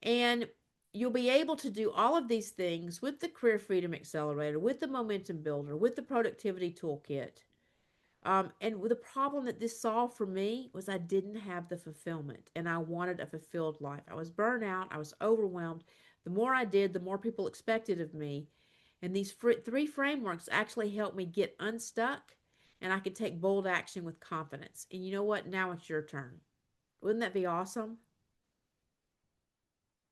And you'll be able to do all of these things with the Career Freedom Accelerator, with the Momentum Builder, with the Productivity Toolkit. And the problem that this solved for me was I didn't have the fulfillment and I wanted a fulfilled life. I was burnt out. I was overwhelmed. The more I did, the more people expected of me. And these three frameworks actually helped me get unstuck and I could take bold action with confidence. And you know what? Now it's your turn. Wouldn't that be awesome?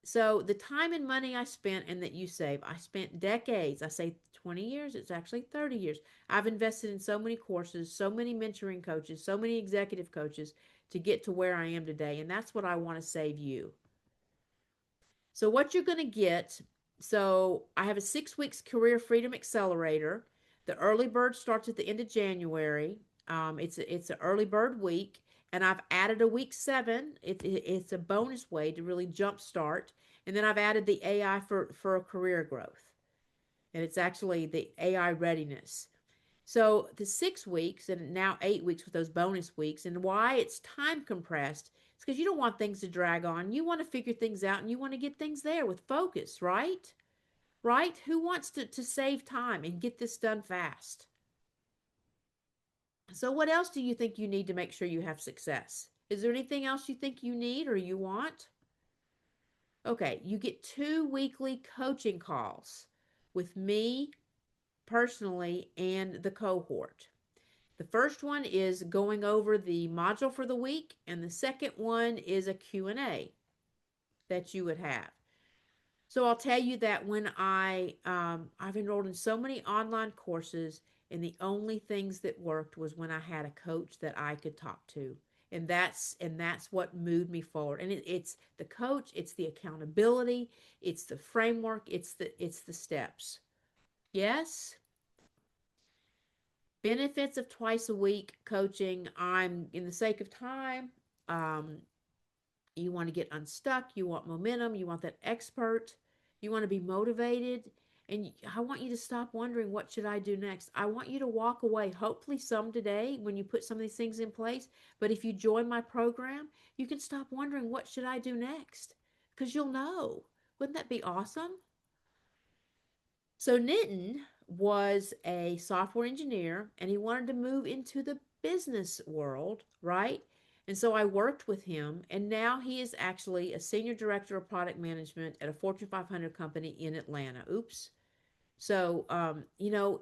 So the time and money I spent and that you save, I spent decades. I say 20 years, it's actually 30 years. I've invested in so many courses, so many mentoring coaches, so many executive coaches to get to where I am today. And that's what I want to save you. So what you're going to get, so I have a 6 weeks career freedom accelerator. The early bird starts at the end of January. It's an early bird week, and I've added a week 7. It's a bonus way to really jumpstart. And then I've added the AI for a career growth, and it's actually the AI readiness. So the 6 weeks and now 8 weeks with those bonus weeks, and why it's time compressed. It's because you don't want things to drag on. You want to figure things out and you want to get things there with focus, right? Right? Who wants to save time and get this done fast? So, what else do you think you need to make sure you have success? Is there anything else you think you need or you want? Okay, you get 2 weekly coaching calls with me personally and the cohort. The first one is going over the module for the week, and the second one is a Q&A that you would have. So I'll tell you that when I've enrolled in so many online courses, and the only things that worked was when I had a coach that I could talk to. And that's what moved me forward. And it's the coach, it's the accountability, it's the framework, it's the steps. Yes. Benefits of twice a week coaching. I'm in the sake of time. Um, you want to get unstuck. You want momentum. You want that expert. You want to be motivated. And I want you to stop wondering, what should I do next? I want you to walk away, hopefully some today when you put some of these things in place. But if you join my program, you can stop wondering, what should I do next? Because you'll know. Wouldn't that be awesome? So Nitin was a software engineer and he wanted to move into the business world, right? And so I worked with him, and now he is actually a senior director of product management at a Fortune 500 company in Atlanta. Oops. So,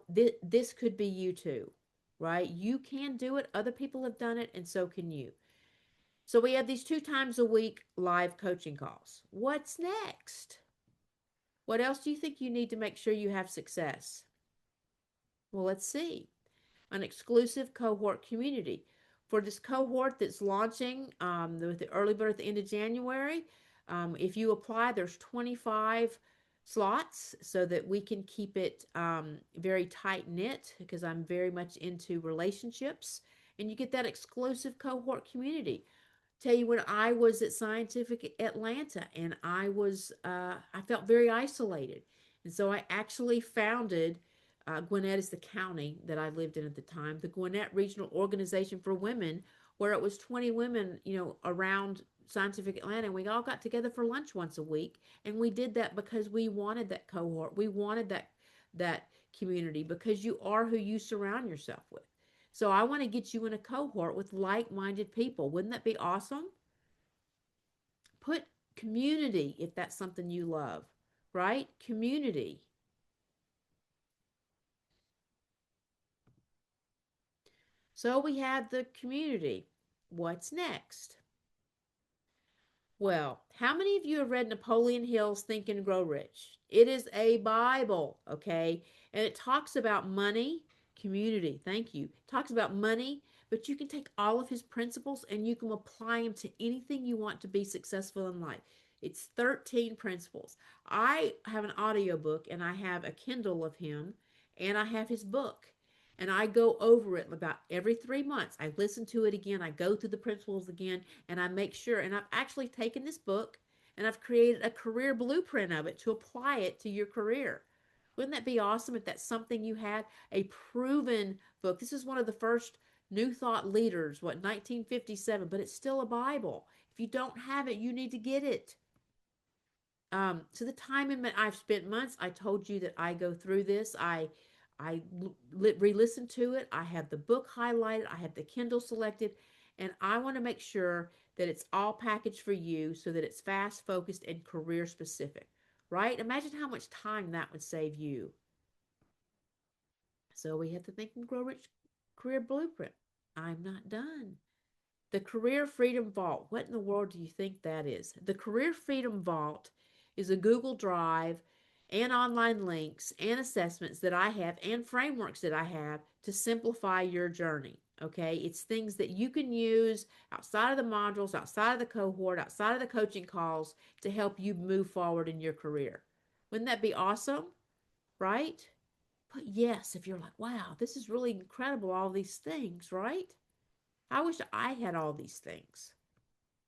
this could be you too, right? You can do it. Other people have done it, and so can you. So we have these 2 times a week live coaching calls. What's next? What else do you think you need to make sure you have success? Well, let's see. An exclusive cohort community. For this cohort that's launching with the early bird at the end of January, if you apply, there's 25 slots so that we can keep it very tight knit because I'm very much into relationships. And you get that exclusive cohort community. Tell you, when I was at Scientific Atlanta, and I felt very isolated. And so I actually founded, Gwinnett is the county that I lived in at the time, the Gwinnett Regional Organization for Women, where it was 20 women, around Scientific Atlanta. And we all got together for lunch once a week. And we did that because we wanted that cohort. We wanted that community, because you are who you surround yourself with. So I want to get you in a cohort with like-minded people. Wouldn't that be awesome? Put community, if that's something you love, right? Community. So we have the community. What's next? Well, how many of you have read Napoleon Hill's Think and Grow Rich? It is a Bible, okay? And it talks about money, community. Thank you. It talks about money, but you can take all of his principles and you can apply them to anything you want to be successful in life. It's 13 principles. I have an audiobook and I have a Kindle of him and I have his book. And I go over it about every 3 months. I listen to it again. I go through the principles again, and I make sure. And I've actually taken this book and I've created a career blueprint of it to apply it to your career. Wouldn't that be awesome if that's something you had? A proven book. This is one of the first New Thought leaders, 1957, but it's still a Bible. If you don't have it, you need to get it. So the time in I've spent months. I told you that I go through this. I re-listen to it. I have the book highlighted. I have the Kindle selected, and I want to make sure that it's all packaged for you so that it's fast, focused, and career specific. Right? Imagine how much time that would save you. So we have the Think and Grow Rich Career Blueprint. I'm not done. The Career Freedom Vault. What in the world do you think that is? The Career Freedom Vault is a Google Drive and online links and assessments that I have and frameworks that I have to simplify your journey. Okay, it's things that you can use outside of the modules, outside of the cohort, outside of the coaching calls to help you move forward in your career. Wouldn't that be awesome? Right? But yes, if you're like, wow, this is really incredible, all these things, right? I wish I had all these things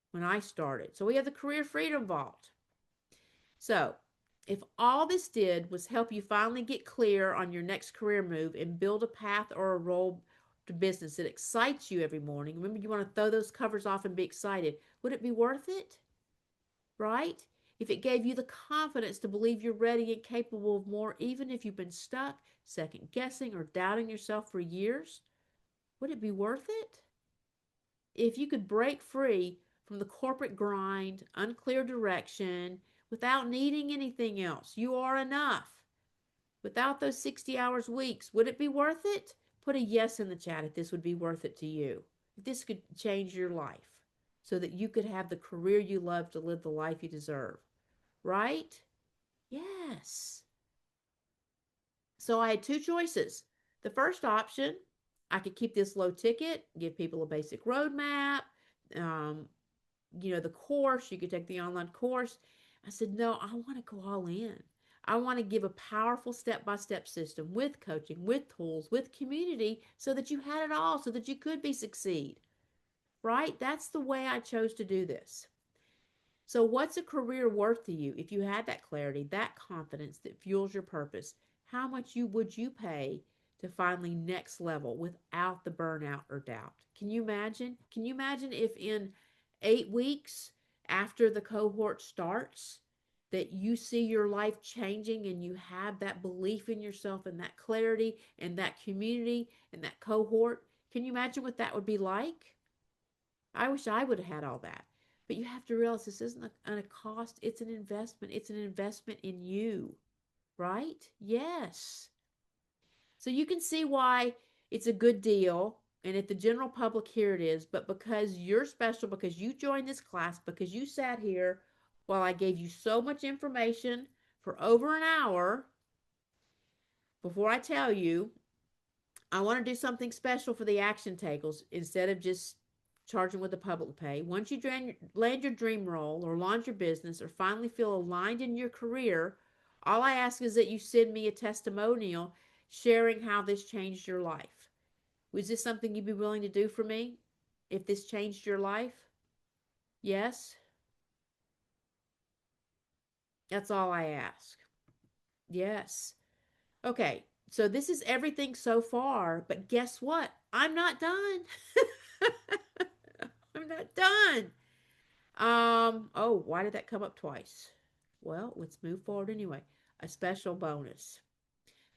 when I started. So we have the Career Freedom Vault. So if all this did was help you finally get clear on your next career move and build a path or a role to business that excites you every morning, remember, you want to throw those covers off and be excited. Would it be worth it? Right? If it gave you the confidence to believe you're ready and capable of more, even if you've been stuck, second guessing, or doubting yourself for years, would it be worth it? If you could break free from the corporate grind, unclear direction, without needing anything else, you are enough. Without those 60 hours weeks, would it be worth it? Put a yes in the chat if this would be worth it to you. If this could change your life so that you could have the career you love to live the life you deserve. Right? Yes. So I had two choices. The first option, I could keep this low ticket, give people a basic roadmap, um, the course. You could take the online course. I said, no, I want to go all in. I want to give a powerful step-by-step system with coaching, with tools, with community, so that you had it all, so that you could be succeed. Right? That's the way I chose to do this. So, what's a career worth to you if you had that clarity, that confidence that fuels your purpose? How much would you pay to finally next level without the burnout or doubt? Can you imagine? Can you imagine if in 8 weeks after the cohort starts, that you see your life changing and you have that belief in yourself and that clarity and that community and that cohort? Can you imagine what that would be like? I wish I would have had all that. But you have to realize this isn't a cost, it's an investment. It's an investment in you, right? Yes. So you can see why it's a good deal. And if the general public, here it is. But because you're special, because you joined this class, because you sat here while I gave you so much information for over an hour, before I tell you, I want to do something special for the action takers instead of just charging with the public pay. Once you land your dream role or launch your business or finally feel aligned in your career, All I ask is that you send me a testimonial sharing how this changed your life. Was this something you'd be willing to do for me if this changed your life? Yes? That's all I ask. Yes. Okay. So this is everything so far, but guess what? I'm not done. I'm not done. Oh, why did that come up twice? Well, let's move forward anyway. A special bonus.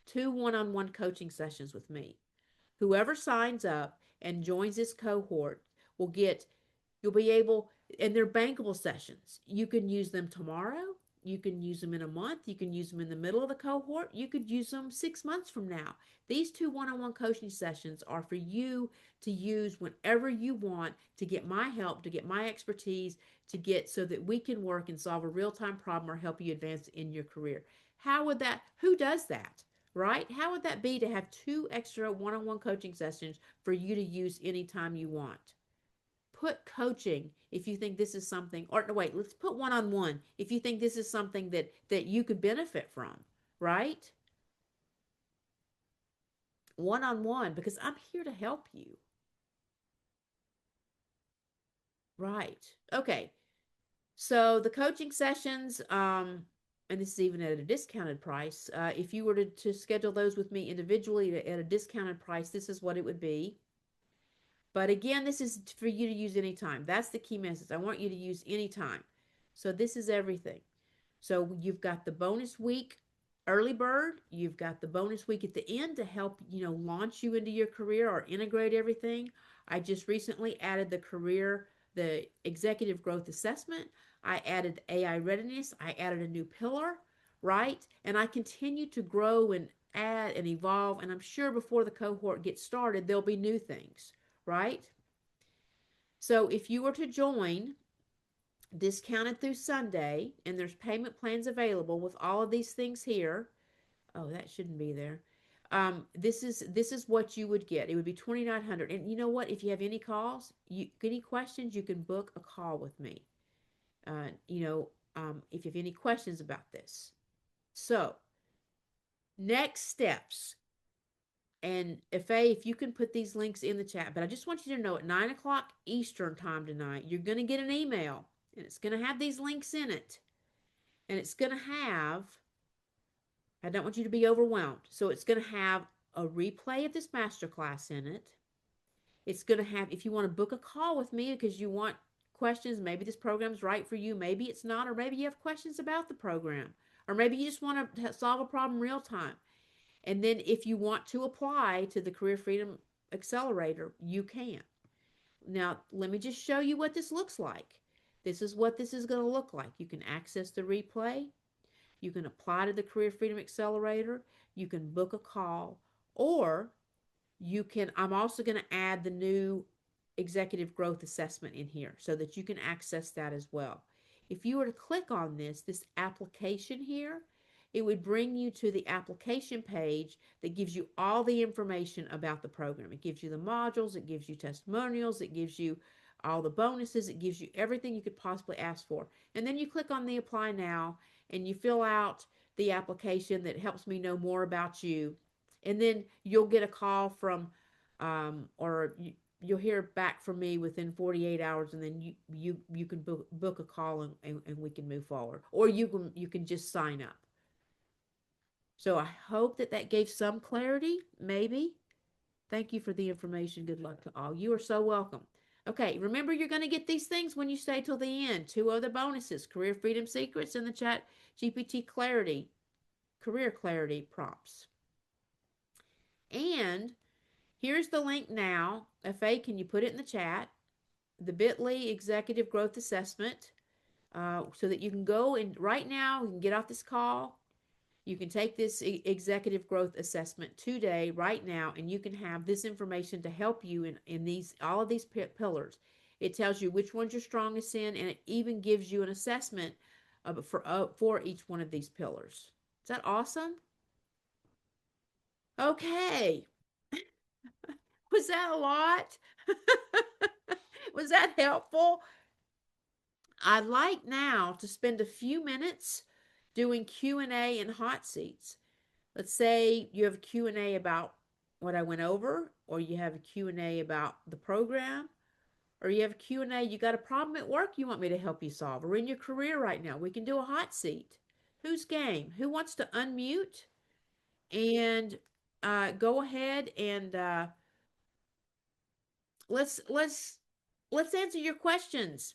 2 one-on-one coaching sessions with me. Whoever signs up and joins this cohort will get, you'll be able, and they're bankable sessions. You can use them tomorrow. You can use them in a month. You can use them in the middle of the cohort. You could use them 6 months from now. These 2 one-on-one coaching sessions are for you to use whenever you want to get my help, to get my expertise, to get so that we can work and solve a real-time problem or help you advance in your career. How would that, who does that? Right? How would that be to have 2 extra one-on-one coaching sessions for you to use anytime you want? Put coaching if you think this is something, or no, wait, let's put one-on-one if you think this is something that you could benefit from, right? One-on-one, because I'm here to help you. Right. Okay. So the coaching sessions, and this is even at a discounted price. If you were to schedule those with me individually at a discounted price, this is what it would be. But again, this is for you to use anytime. That's the key message. I want you to use anytime. So this is everything. So you've got the bonus week early bird. You've got the bonus week at the end to help, launch you into your career or integrate everything. I just recently added the executive growth assessment. I added AI readiness. I added a new pillar, right? And I continue to grow and add and evolve. And I'm sure before the cohort gets started, there'll be new things, right? So if you were to join, discounted through Sunday, and there's payment plans available with all of these things here. Oh, that shouldn't be there. This is what you would get. It would be 2,900. And you know what? If you have any questions, you can book a call with me. If you have any questions about this. So, next steps. And if you can put these links in the chat, but I just want you to know at 9 o'clock Eastern time tonight, you're going to get an email and it's going to have these links in it. And it's going to have, I don't want you to be overwhelmed. So it's going to have a replay of this masterclass in it. It's going to have, if you want to book a call with me because you want questions, maybe this program's right for you, maybe it's not, or maybe you have questions about the program, or maybe you just want to solve a problem real time. And then if you want to apply to the Career Freedom Accelerator, you can. Now, let me just show you what this looks like. This is what this is going to look like. You can access the replay. You can apply to the Career Freedom Accelerator. You can book a call, or I'm also going to add the new executive growth assessment in here so that you can access that as well. If you were to click on this application here, it would bring you to the application page that gives you all the information about the program. It gives you the modules, it gives you testimonials, it gives you all the bonuses, it gives you everything you could possibly ask for. And then you click on the apply now and you fill out the application that helps me know more about you. And then you'll get a call from, or you'll hear back from me within 48 hours, and then you can book a call and we can move forward, or you can just sign up. So I hope that gave some clarity, maybe. Thank you for the information. Good luck to all. You are so welcome. Okay, remember you're going to get these things when you stay till the end. 2 other bonuses, Career Freedom Secrets in the chat, GPT Clarity, Career Clarity prompts. And here's the link now. FA, can you put it in the chat? The bit.ly Executive Growth Assessment, so that you can go and right now, you can get off this call. You can take this executive growth assessment today, right now, and you can have this information to help you in these all of these pillars. It tells you which ones you're strongest in, and it even gives you an assessment for each one of these pillars. Is that awesome? Okay. Was that a lot? Was that helpful? I'd like now to spend a few minutes doing Q&A and hot seats. Let's say you have a Q&A about what I went over, or you have a Q&A about the program, or you have a Q&A, you got a problem at work you want me to help you solve, or in your career right now. We can do a hot seat. Who's game? Who wants to unmute and go ahead and let's let's let's answer your questions.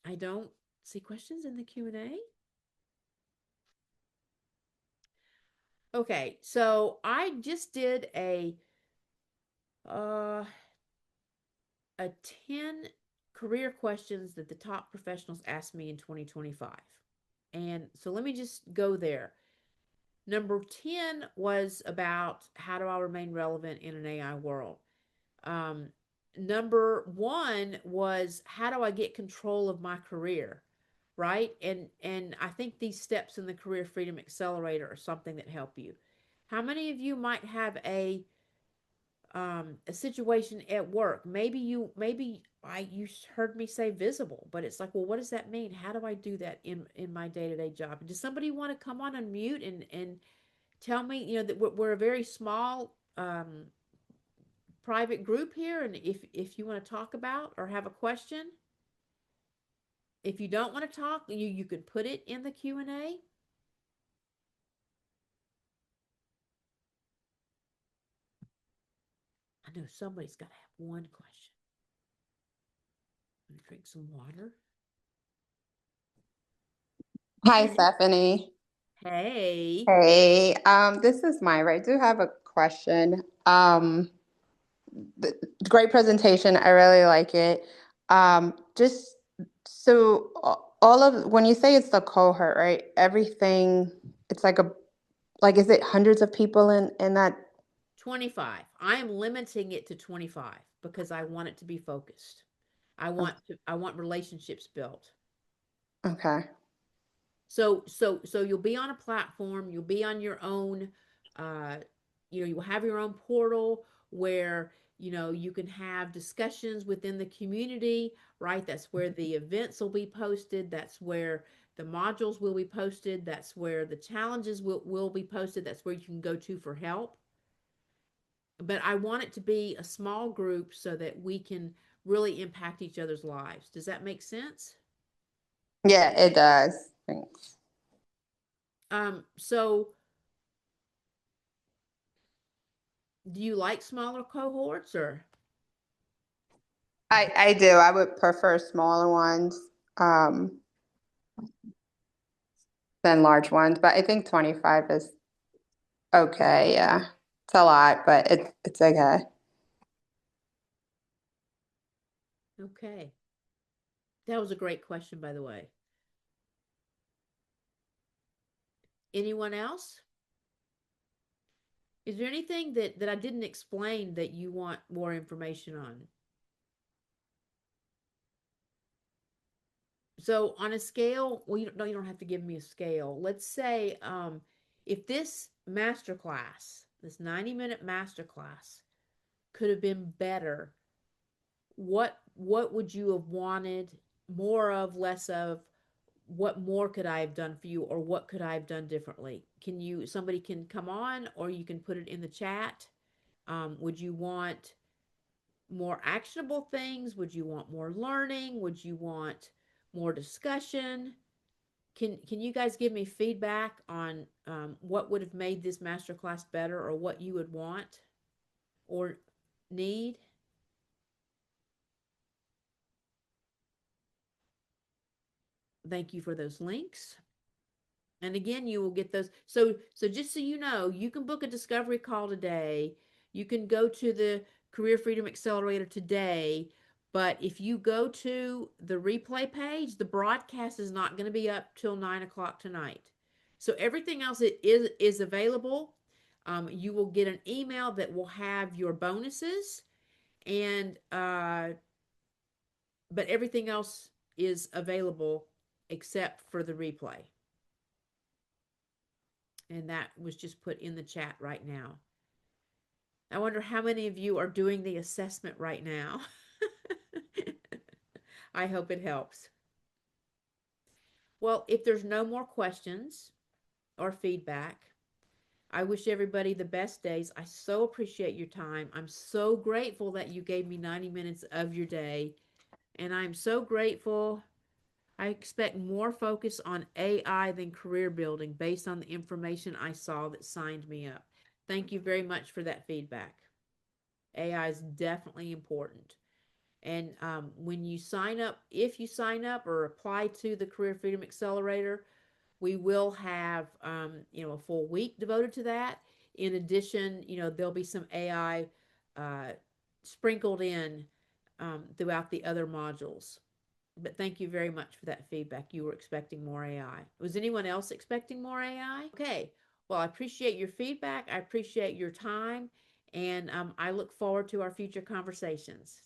I don't see questions in the Q&A. Okay, so I just did uh a 10 career questions that the top professionals asked me in 2025. And so let me just go there. Number 10 was about how do I remain relevant in an AI world? Um, Number one was how do I get control of my career? Right? And I think these steps in the Career Freedom Accelerator are something that help you. How many of you might have a situation at work? Maybe I you heard me say visible, but it's like, well, what does that mean? How do I do that in my day-to-day job? Does somebody want to come on and mute and tell me, that we're a very small private group here, and if you want to talk about or have a question, if you don't want to talk, you could put it in the Q&A. I know somebody's got to have one question. I'm gonna drink some water. Hi, Stephanie. Hey. Hey, this is Myra. I do have a question. Great presentation. I really like it. Just so all of when you say it's the cohort, right? Everything, it's like is it hundreds of people in that? 25. I am limiting it to 25 because I want it to be focused. I want relationships built. Okay. So you'll be on a platform, you'll be on your own, uh, you'll have your own portal where you can have discussions within the community, right? That's where the events will be posted, that's where the modules will be posted, that's where the challenges will be posted, that's where you can go to for help. But I want it to be a small group so that we can really impact each other's lives. Does that make sense? Yeah, it does. Thanks. So do you like smaller cohorts or? I do. I would prefer smaller ones um, than large ones, but I think 25 is okay. Yeah, it's a lot, but it's okay. Okay. That was a great question, by the way. Anyone else? Is there anything that I didn't explain that you want more information on? So on a scale, well, you don't have to give me a scale. Let's say if this masterclass, this 90-minute masterclass could have been better, what would you have wanted more of, less of? What more could I have done for you, or what could I have done differently? Somebody can come on, or you can put it in the chat. Would you want more actionable things? Would you want more learning? Would you want more discussion? Can you guys give me feedback on what would have made this masterclass better, or what you would want or need? Thank you for those links. And again, you will get those. So just so you know, you can book a discovery call today. You can go to the Career Freedom Accelerator today. But if you go to the replay page, the broadcast is not going to be up till 9 o'clock tonight. So everything else is available. You will get an email that will have your bonuses, and but everything else is available except for the replay. And that was just put in the chat right now. I wonder how many of you are doing the assessment right now. I hope it helps. Well, if there's no more questions or feedback, I wish everybody the best days. I so appreciate your time. I'm so grateful that you gave me 90 minutes of your day. And I'm so grateful. I expect more focus on AI than career building based on the information I saw that signed me up. Thank you very much for that feedback. AI is definitely important. And when you sign up, if you sign up or apply to the Career Freedom Accelerator, we will have a full week devoted to that. In addition, there'll be some AI uh, sprinkled in throughout the other modules. But thank you very much for that feedback. You were expecting more AI. Was anyone else expecting more AI? Okay. Well, I appreciate your feedback. I appreciate your time. And I look forward to our future conversations.